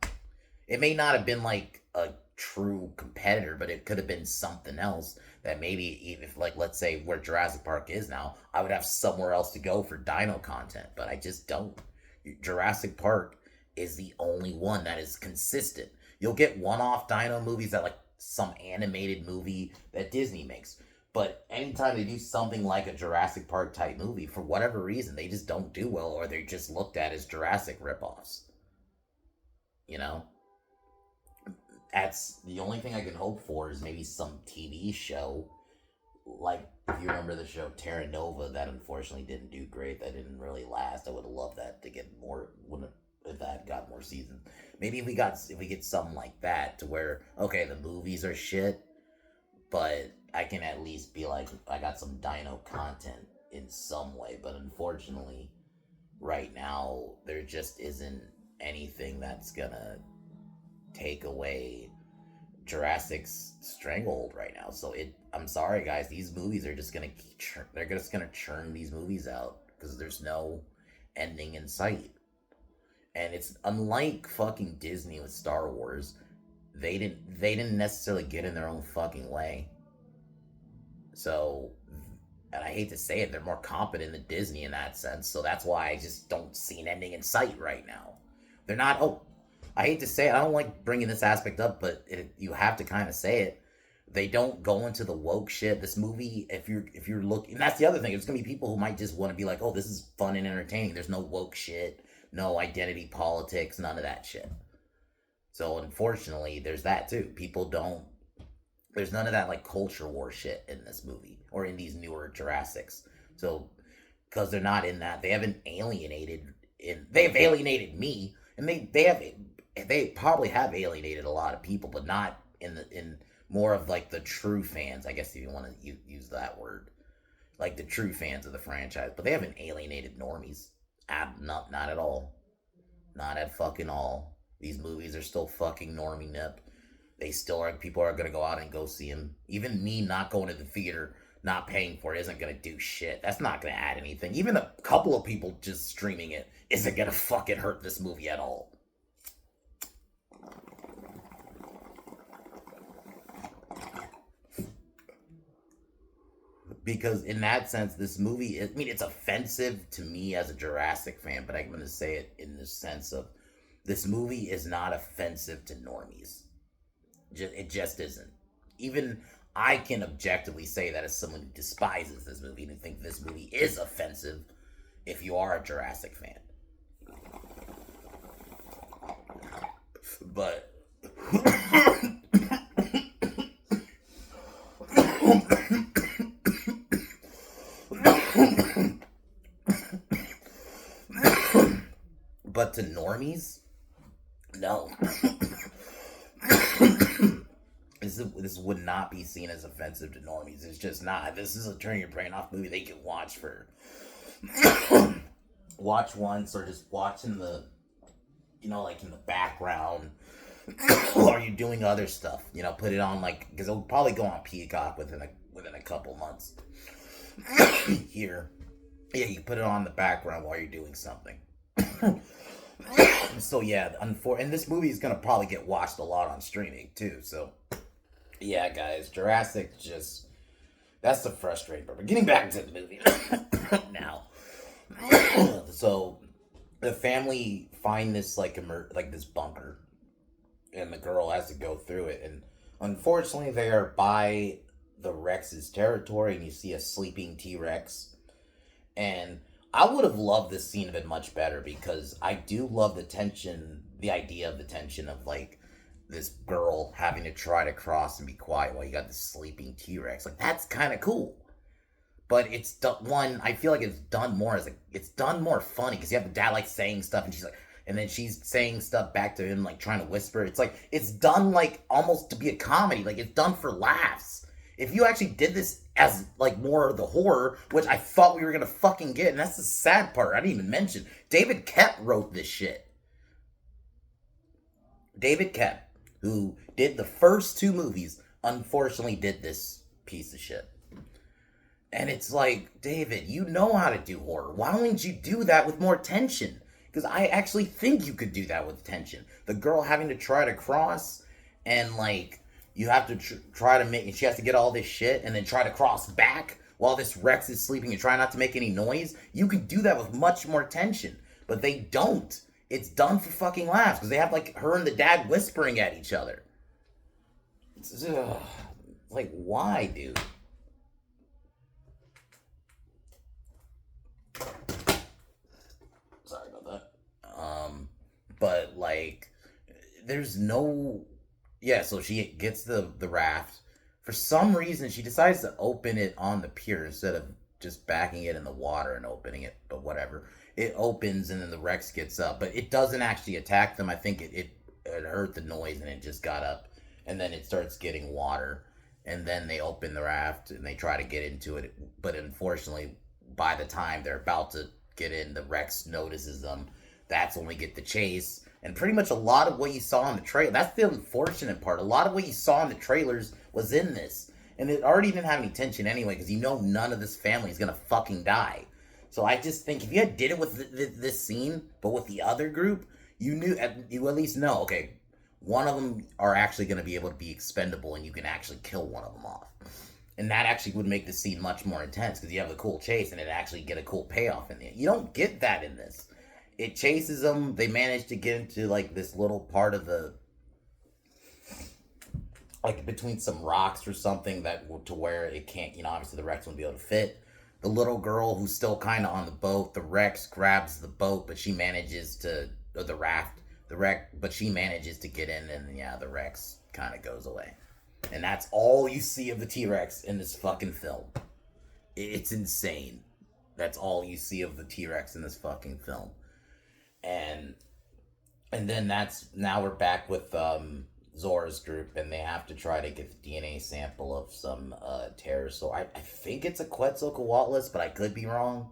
It may not have been like a true competitor, but it could have been something else that maybe, if like, let's say where Jurassic Park is now, I would have somewhere else to go for dino content, but I just don't. Jurassic Park is the only one that is consistent. You'll get one-off dino movies that like some animated movie that Disney makes. But anytime they do something like a Jurassic Park type movie, for whatever reason, they just don't do well, or they're just looked at as Jurassic ripoffs. You know? That's the only thing I can hope for, is maybe some TV show. Like, if you remember the show Terra Nova, that unfortunately didn't do great. That didn't really last. I would have loved that to get more, if that got more seasons. Maybe if we get something like that, to where, okay, the movies are shit, but I can at least be like, I got some dino content in some way. But unfortunately, right now, there just isn't anything that's gonna take away Jurassic's stranglehold right now. So I'm sorry, guys, these movies are just gonna they're just gonna churn these movies out, because there's no ending in sight. And it's unlike fucking Disney with Star Wars. They didn't necessarily get in their own fucking way. So, and I hate to say it, they're more competent than Disney in that sense. So that's why I just don't see an ending in sight right now. They're not. Oh, I hate to say it. I don't like bringing this aspect up, but you have to kind of say it. They don't go into the woke shit. This movie, if you're looking, and that's the other thing. There's gonna be people who might just want to be like, oh, this is fun and entertaining. There's no woke shit. No identity politics, none of that shit. So unfortunately, there's that too. There's none of that like culture war shit in this movie, or in these newer Jurassics. So, because they're not in that, they've alienated me, and they probably have alienated a lot of people, but not in more of like the true fans, I guess, if you want to use that word, like the true fans of the franchise. But they haven't alienated normies. Not at all. Not at fucking all. These movies are still fucking normie nip. They still are. People are gonna go out and go see them. Even me not going to the theater, not paying for it isn't gonna do shit. That's not gonna add anything. Even a couple of people just streaming it isn't gonna fucking hurt this movie at all. Because in that sense, this movie, I mean, it's offensive to me as a Jurassic fan, but I'm going to say it in the sense of this movie is not offensive to normies. It just isn't. Even I can objectively say that as someone who despises this movie and think this movie is offensive if you are a Jurassic fan. But but to normies, no. This would not be seen as offensive to normies. It's just not. This is a turn your brain off movie they can watch for watch once, or just watch in the, like in the background while you're doing other stuff. Put it on, like, because it'll probably go on Peacock within a couple months. Here, yeah, you put it on the background while you're doing something. So yeah, and this movie is gonna probably get watched a lot on streaming too. So yeah, guys, Jurassic, that's the frustrating part. But getting back to the movie now, so the family find this like this bunker, and the girl has to go through it, and unfortunately they are by the Rex's territory, and you see a sleeping T-Rex. And I would have loved this scene a bit much better, because I do love the idea of the tension of, like, this girl having to try to cross and be quiet while you got this sleeping T-Rex. Like, that's kind of cool. But it's I feel like it's done more it's done more funny, because you have the dad, like, saying stuff, and she's like, and then she's saying stuff back to him, like, trying to whisper. It's like, it's done, like, almost to be a comedy. Like, it's done for laughs. If you actually did this as, like, more of the horror, which I thought we were gonna fucking get, and that's the sad part, I didn't even mention, David Koepp wrote this shit. David Koepp, who did the first two movies, unfortunately did this piece of shit. And it's like, David, you know how to do horror. Why wouldn't you do that with more tension? Because I actually think you could do that with tension. The girl having to try to cross, and, like, you have to try to make, she has to get all this shit and then try to cross back while this Rex is sleeping and try not to make any noise. You could do that with much more tension, but they don't. It's done for fucking laughs, because they have, like, her and the dad whispering at each other. It's like, why, dude? Sorry about that. But, like, there's no... Yeah, so she gets the raft. For some reason, she decides to open it on the pier instead of just backing it in the water and opening it, but whatever. It opens, and then the Rex gets up, but it doesn't actually attack them. I think it heard the noise, and it just got up, and then it starts getting water, and then they open the raft, and they try to get into it, but unfortunately, by the time they're about to get in, the Rex notices them. That's when we get the chase. And pretty much a lot of what you saw in the trailer, that's the unfortunate part. A lot of what you saw in the trailers was in this. And it already didn't have any tension anyway, because you know none of this family is going to fucking die. So I just think if you had did it with this scene, but with the other group, you at least know, okay, one of them are actually going to be able to be expendable, and you can actually kill one of them off. And that actually would make the scene much more intense, because you have a cool chase, and it actually get a cool payoff in it. You don't get that in this. It chases them. They manage to get into, like, this little part of the, like, between some rocks or something, to where it can't, obviously the Rex won't be able to fit. The little girl who's still kind of on the boat, the Rex grabs the boat, but she manages to, or the raft, but she manages to get in, and yeah, the Rex kind of goes away. And that's all you see of the T-Rex in this fucking film. It's insane. That's all you see of the T-Rex in this fucking film. And then now we're back with Zora's group, and they have to try to get the DNA sample of some pterosaur. I think it's a Quetzalcoatlus, but I could be wrong.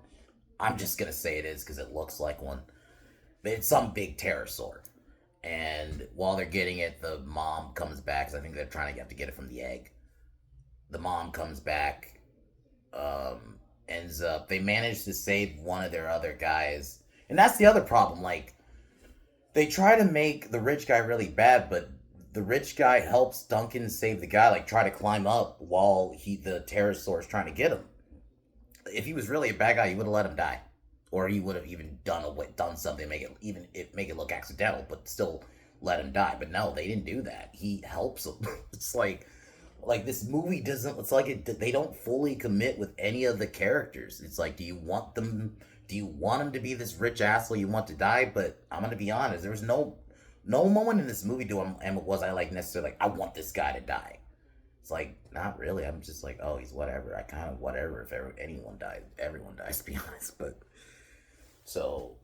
I'm just gonna say it is because it looks like one. But it's some big pterosaur. And while they're getting it, the mom comes back, because I think they're trying to have to get it from the egg. The mom comes back, ends up, they manage to save one of their other guys. And that's the other problem. Like, they try to make the rich guy really bad, but the rich guy helps Duncan save the guy, like, try to climb up while the pterosaur is trying to get him. If he was really a bad guy, he would have let him die. Or he would have even done something, make it look accidental, but still let him die. But no, they didn't do that. He helps him. It's like this movie doesn't. It's like they don't fully commit with any of the characters. It's like, do you want them? Do you want him to be this rich asshole you want to die? But I'm gonna be honest. There was no moment in this movie was I like necessarily like I want this guy to die. It's like, not really. I'm just like, oh, he's whatever. I kind of whatever. If anyone dies, everyone dies. To be honest, but so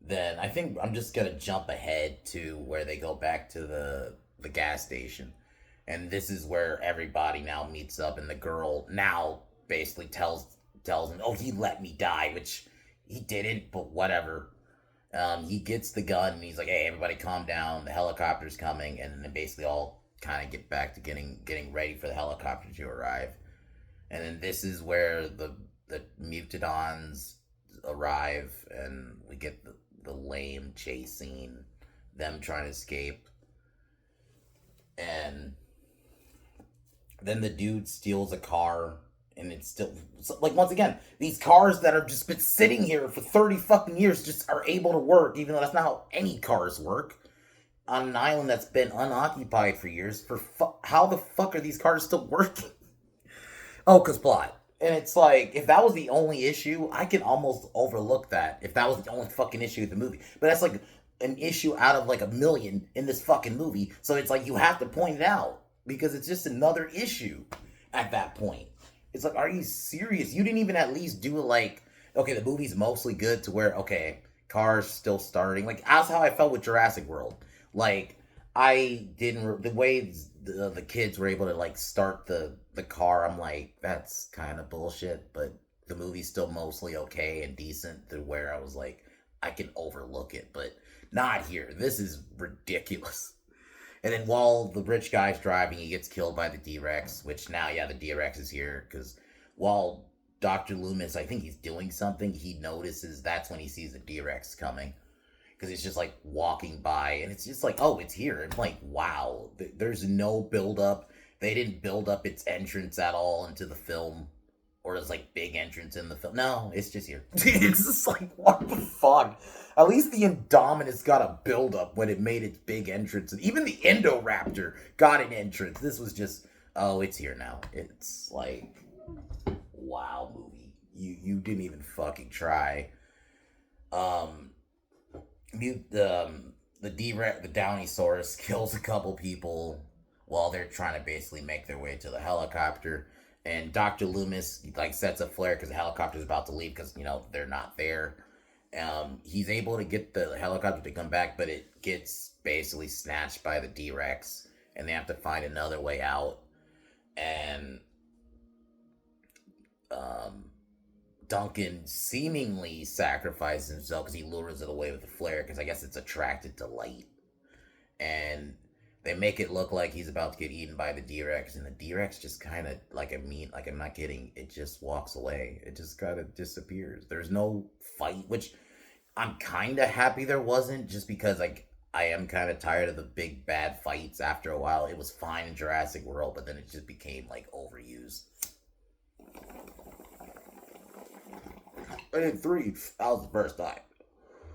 then I think I'm just gonna jump ahead to where they go back to the gas station, and this is where everybody now meets up, and the girl now basically tells him, oh, he let me die, which he didn't, but whatever. He gets the gun and he's like, hey, everybody calm down, the helicopter's coming, and then they basically all kind of get back to getting ready for the helicopter to arrive. And then this is where the Mutodons arrive, and we get the lame chase scene, them trying to escape. And then the dude steals a car, and it's still, like, once again, these cars that have just been sitting here for 30 fucking years just are able to work, even though that's not how any cars work on an island that's been unoccupied for years. How the fuck are these cars still working? Oh, because plot. And it's like, if that was the only issue, I can almost overlook that if that was the only fucking issue with the movie. But that's like an issue out of like a million in this fucking movie. So it's like, you have to point it out because it's just another issue at that point. It's like, are you serious? You didn't even at least do like, okay, the movie's mostly good to where, okay, cars still starting. Like, that's how I felt with Jurassic World. Like, I didn't, the way the kids were able to like start the car, I'm like, that's kind of bullshit, but the movie's still mostly okay and decent to where I was like, I can overlook it, but not here. This is ridiculous. And then while the rich guy's driving, he gets killed by the D-Rex, which now, yeah, the D-Rex is here, because while Dr. Loomis, I think he's doing something, he notices that's when he sees the D-Rex coming. Because it's just like walking by, and it's just like, oh, it's here. I'm like, wow, there's no build-up. They didn't build up its entrance at all into the film, or it's like big entrance in the film. No, it's just here. It's just like, what the fuck? At least the Indominus got a build-up when it made its big entrance. And even the Indoraptor got an entrance. This was just, oh, it's here now. It's like, wow, movie. You didn't even fucking try. The D-Rex, the Downysaurus kills a couple people while they're trying to basically make their way to the helicopter. And Dr. Loomis, like, sets a flare because the helicopter's about to leave because, you know, they're not there. He's able to get the helicopter to come back, but it gets basically snatched by the D-Rex, and they have to find another way out. And Duncan seemingly sacrifices himself because he lures it away with the flare, because I guess it's attracted to light. And they make it look like he's about to get eaten by the D-Rex, and the D-Rex just kind of, like, I'm not kidding, it just walks away. It just kind of disappears. There's no fight, which I'm kind of happy there wasn't, just because, like, I am kind of tired of the big bad fights after a while. It was fine in Jurassic World, but then it just became, like, overused. And in 3, that was the first time.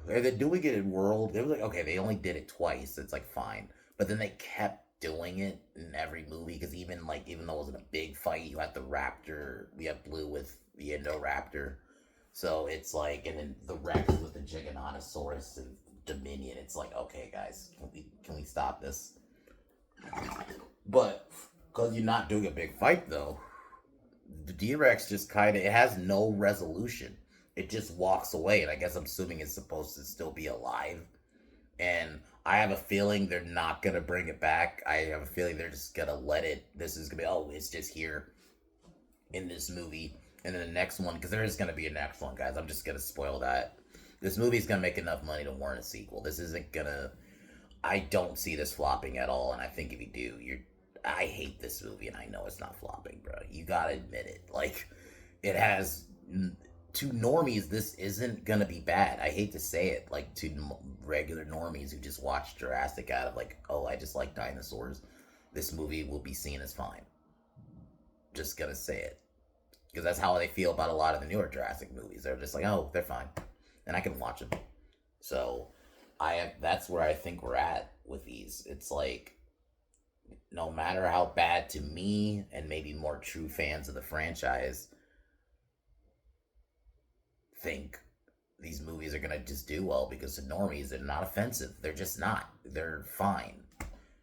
And then doing it in World, it was like, okay, they only did it twice, it's like, fine. But then they kept doing it in every movie, because even though it wasn't a big fight, you had the raptor, we have Blue with the Indoraptor. So it's like, and then the Rex with the Giganotosaurus and Dominion. It's like, okay, guys, can we stop this? But because you're not doing a big fight, though, the D-Rex just kind of, it has no resolution. It just walks away, and I guess I'm assuming it's supposed to still be alive. And I have a feeling they're not going to bring it back. I have a feeling they're just going to let it, this is going to be, oh, it's just here in this movie. And then the next one, because there is going to be a next one, guys. I'm just going to spoil that. This movie's going to make enough money to warrant a sequel. This isn't going to, I don't see this flopping at all. And I think if you do, I hate this movie, and I know it's not flopping, bro. You gotta admit it. Like, it has to normies. This isn't gonna be bad. I hate to say it, like to regular normies who just watch Jurassic out of like, oh, I just like dinosaurs. This movie will be seen as fine. Just gonna say it, because that's how they feel about a lot of the newer Jurassic movies. They're just like, oh, they're fine, and I can watch them. So, that's where I think we're at with these. It's like, no matter how bad to me and maybe more true fans of the franchise think these movies are gonna just do well, because the normies, they're not offensive. They're just not. They're fine.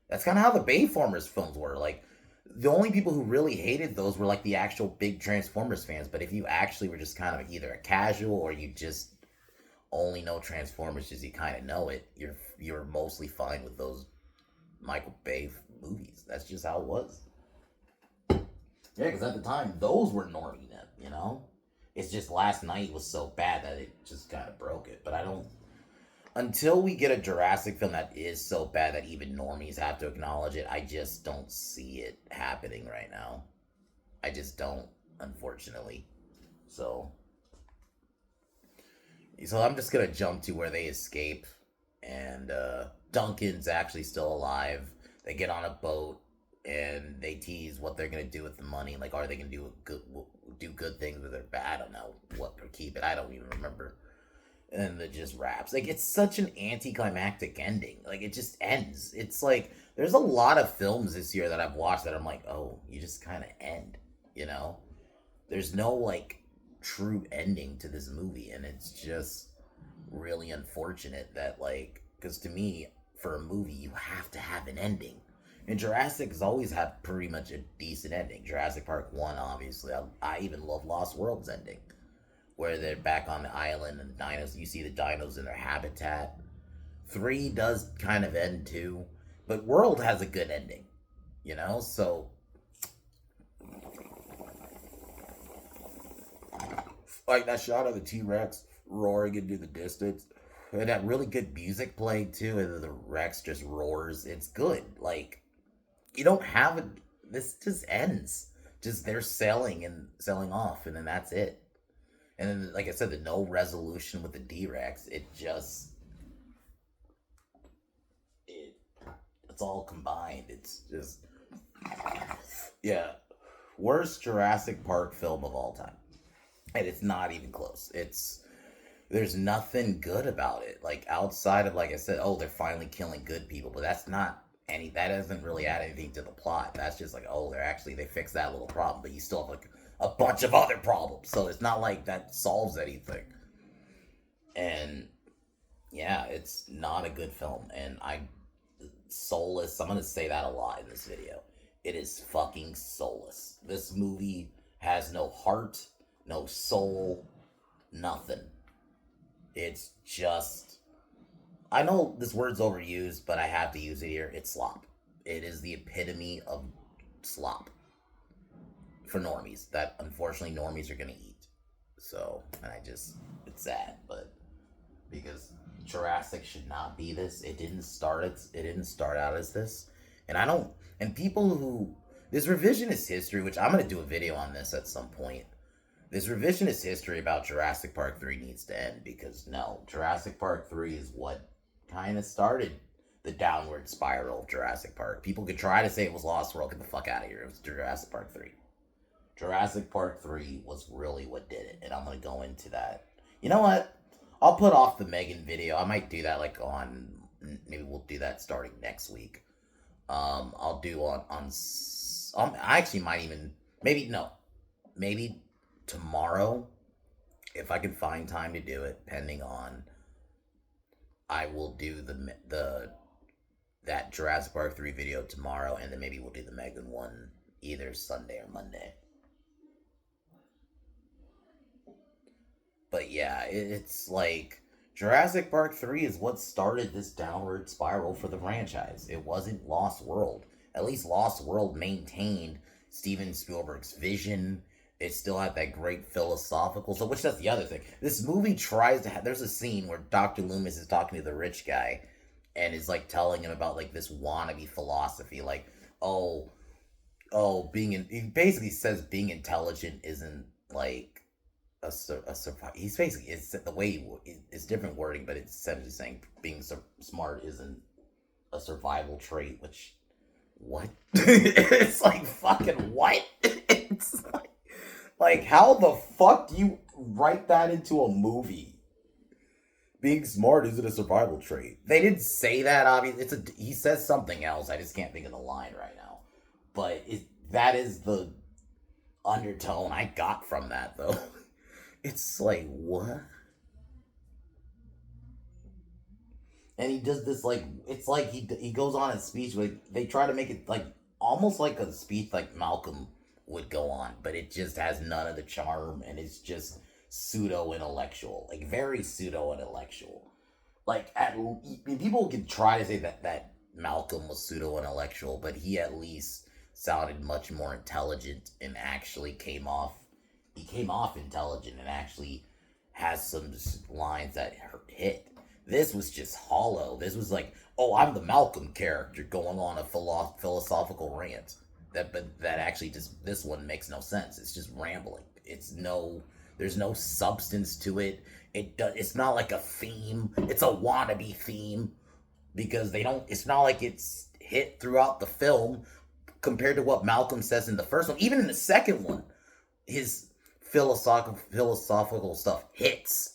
That's kind of how the Bayformers films were. Like, the only people who really hated those were like the actual big Transformers fans. But if you actually were just kind of either a casual, or you just only know Transformers because you kind of know it, you're mostly fine with those Michael Bay movies. That's just how it was. Yeah, because at the time, those were normie then, you know? It's just Last Night was so bad that it just kind of broke it. But I don't... Until we get a Jurassic film that is so bad that even normies have to acknowledge it, I just don't see it happening right now. I just don't, unfortunately. So I'm just going to jump to where they escape. And Duncan's actually still alive. They get on a boat, and they tease what they're gonna do with the money. Like, are they gonna do good things with it? But I don't know what or keep it. I don't even remember. And it just wraps. Like, it's such an anticlimactic ending. Like, it just ends. It's like, there's a lot of films this year that I've watched that I'm like, oh, you just kind of end. You know, there's no like true ending to this movie, and it's just really unfortunate that, like, because to me, for a movie, you have to have an ending. And Jurassic has always had pretty much a decent ending. Jurassic Park 1, obviously. I even love Lost World's ending, where they're back on the island and the dinos, you see the dinos in their habitat. 3 does kind of end too, but World has a good ending, you know? So, like that shot of the T-Rex roaring into the distance, and that really good music played too, and the Rex just roars. It's good. Like, you don't have it. This just ends. Just they're sailing off, and then that's it. And then, like I said, the no resolution with the D-Rex. It's all combined. It's just, yeah, worst Jurassic Park film of all time, and it's not even close. There's nothing good about it. Like, outside of, like I said, oh, they're finally killing good people, but that doesn't really add anything to the plot. That's just like, oh, they fixed that little problem, but you still have like a bunch of other problems. So it's not like that solves anything. And yeah, it's not a good film. And soulless. I'm going to say that a lot in this video. It is fucking soulless. This movie has no heart, no soul, nothing. It's just, I know this word's overused, but I have to use it here. It's slop. It is the epitome of slop for normies that unfortunately normies are going to eat. So, and it's sad, but because Jurassic should not be this. It didn't start out as this. And people who, this revisionist history, which I'm going to do a video on this at some point. This revisionist history about Jurassic Park 3 needs to end, because no, Jurassic Park 3 is what kind of started the downward spiral of Jurassic Park. People could try to say it was Lost World. Get the fuck out of here. It was Jurassic Park 3. Jurassic Park 3 was really what did it, and I'm going to go into that. You know what? I'll put off the Megan video. I might do that maybe we'll do that starting next week. I'll do I actually might even, maybe tomorrow, if I can find time to do it, pending on, I will do that Jurassic Park 3 video tomorrow, and then maybe we'll do the Megan one either Sunday or Monday. But yeah, it's like Jurassic Park 3 is what started this downward spiral for the franchise. It wasn't Lost World. At least Lost World maintained Steven Spielberg's vision. It still had that great philosophical, which that's the other thing. This movie tries to have, there's a scene where Dr. Loomis is talking to the rich guy and is like telling him about like this wannabe philosophy, like, oh, oh, he basically says being intelligent isn't like a survival. He's basically, it's the way it's different wording, but it's essentially saying being smart isn't a survival trait. Which what? It's like fucking what? It's like how the fuck do you write that into a movie? Being smart isn't a survival trait. They didn't say that. Obviously, he says something else. I just can't think of the line right now. But that is the undertone I got from that, though. It's like what? And he does this like it's like he goes on a speech. Like they try to make it like almost like a speech like Malcolm would go on, but it just has none of the charm, and it's just pseudo intellectual, like very pseudo intellectual. Like people can try to say that Malcolm was pseudo intellectual, but he at least sounded much more intelligent and actually came off intelligent and actually has some lines that hit. This was just hollow. This was like, oh, I'm the Malcolm character going on a philosophical rant. But that actually just, this one makes no sense. It's just rambling. There's no substance to it. It's not like a theme. It's a wannabe theme because it's not like it's hit throughout the film compared to what Malcolm says in the first one. Even in the second one, his philosophical stuff hits.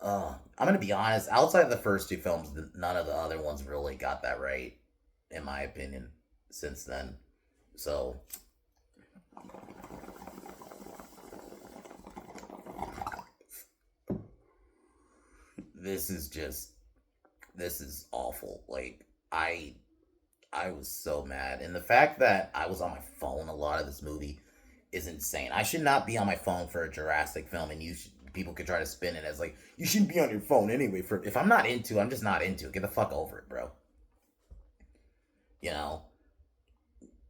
I'm gonna be honest. Outside of the first two films, none of the other ones really got that right, in my opinion. Since then, so this is awful. Like I was so mad, and the fact that I was on my phone a lot of this movie is insane. I should not be on my phone for a Jurassic film, and people could try to spin it as like you shouldn't be on your phone anyway. If I'm not into it, I'm just not into it. Get the fuck over it, bro. You know,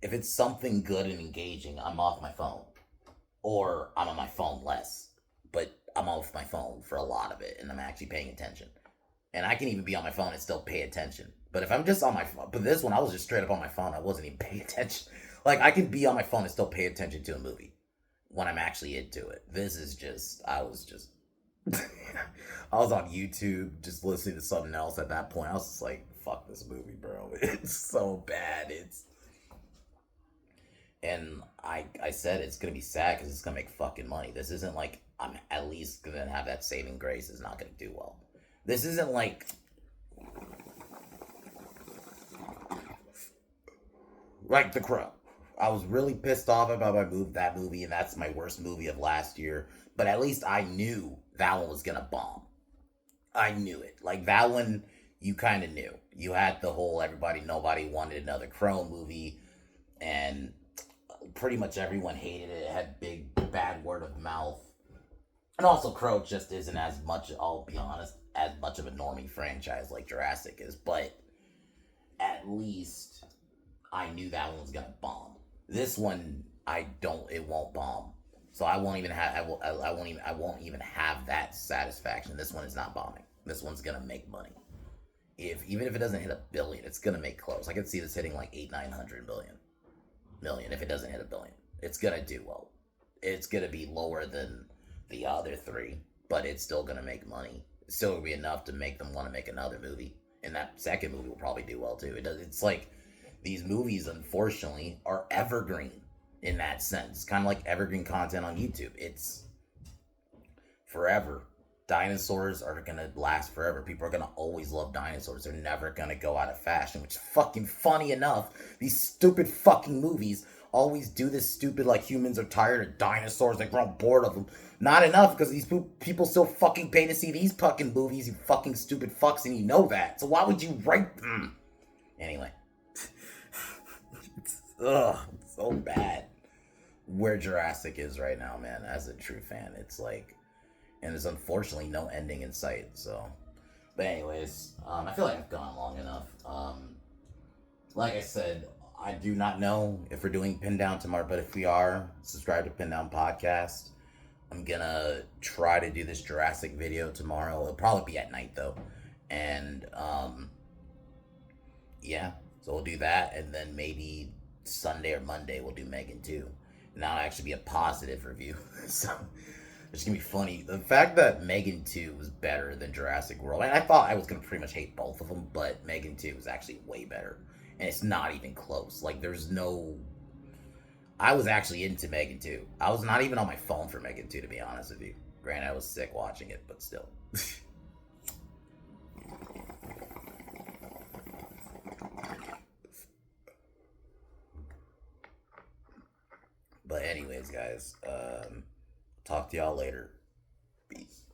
if it's something good and engaging, I'm off my phone, or I'm on my phone less, but I'm off my phone for a lot of it, and I'm actually paying attention. And I can even be on my phone and still pay attention. But if I'm just on my phone, but this one I was just straight up on my phone. I wasn't even paying attention. Like I can be on my phone and still pay attention to a movie when I'm actually into it. This is just, I was on YouTube just listening to something else at that point. I was just like, fuck this movie, bro. It's so bad. And I said it's gonna be sad because it's gonna make fucking money. This isn't like I'm at least gonna have that saving grace. It's not gonna do well. This isn't like The Crow. I was really pissed off about that movie, and that's my worst movie of last year. But at least I knew that one was gonna bomb. I knew it. Like that one, you kind of knew. You had the whole nobody wanted another Crow movie, and pretty much everyone hated it. It had big bad word of mouth, and also Crow just isn't as much. I'll be honest, as much of a normie franchise like Jurassic is. But at least I knew that one was gonna bomb. This one, it won't bomb. So I won't even have that satisfaction. This one is not bombing. This one's gonna make money. Even if it doesn't hit $1 billion, it's gonna make close. I could see this hitting like 800-900 million if it doesn't hit $1 billion. It's gonna do well. It's gonna be lower than the other three, but it's still gonna make money. It's still gonna be enough to make them want to make another movie. And that second movie will probably do well too. It's like these movies, unfortunately, are evergreen in that sense. It's kind of like evergreen content on YouTube. It's forever. Dinosaurs are going to last forever. People are going to always love dinosaurs. They're never going to go out of fashion, which is fucking funny enough. These stupid fucking movies always do this stupid, like humans are tired of dinosaurs. They grow bored of them. Not enough, because these people still fucking pay to see these fucking movies, you fucking stupid fucks, and you know that. So why would you write them? Anyway. It's so bad where Jurassic is right now, man. As a true fan, it's like, and there's unfortunately no ending in sight. So, but anyways, I feel like I've gone long enough. Like I said, I do not know if we're doing Pin Down tomorrow, but if we are, subscribe to Pin Down Podcast. I'm gonna try to do this Jurassic video tomorrow. It'll probably be at night though, and yeah. So we'll do that, and then maybe Sunday or Monday we'll do Megan 2. And that'll actually be a positive review. So it's gonna be funny. The fact that Megan 2 was better than Jurassic World. And I thought I was gonna pretty much hate both of them, but Megan 2 was actually way better. And it's not even close. Like there's no I was actually into Megan 2. I was not even on my phone for Megan 2, to be honest with you. Granted, I was sick watching it, but still. But anyways, guys, talk to y'all later. Peace.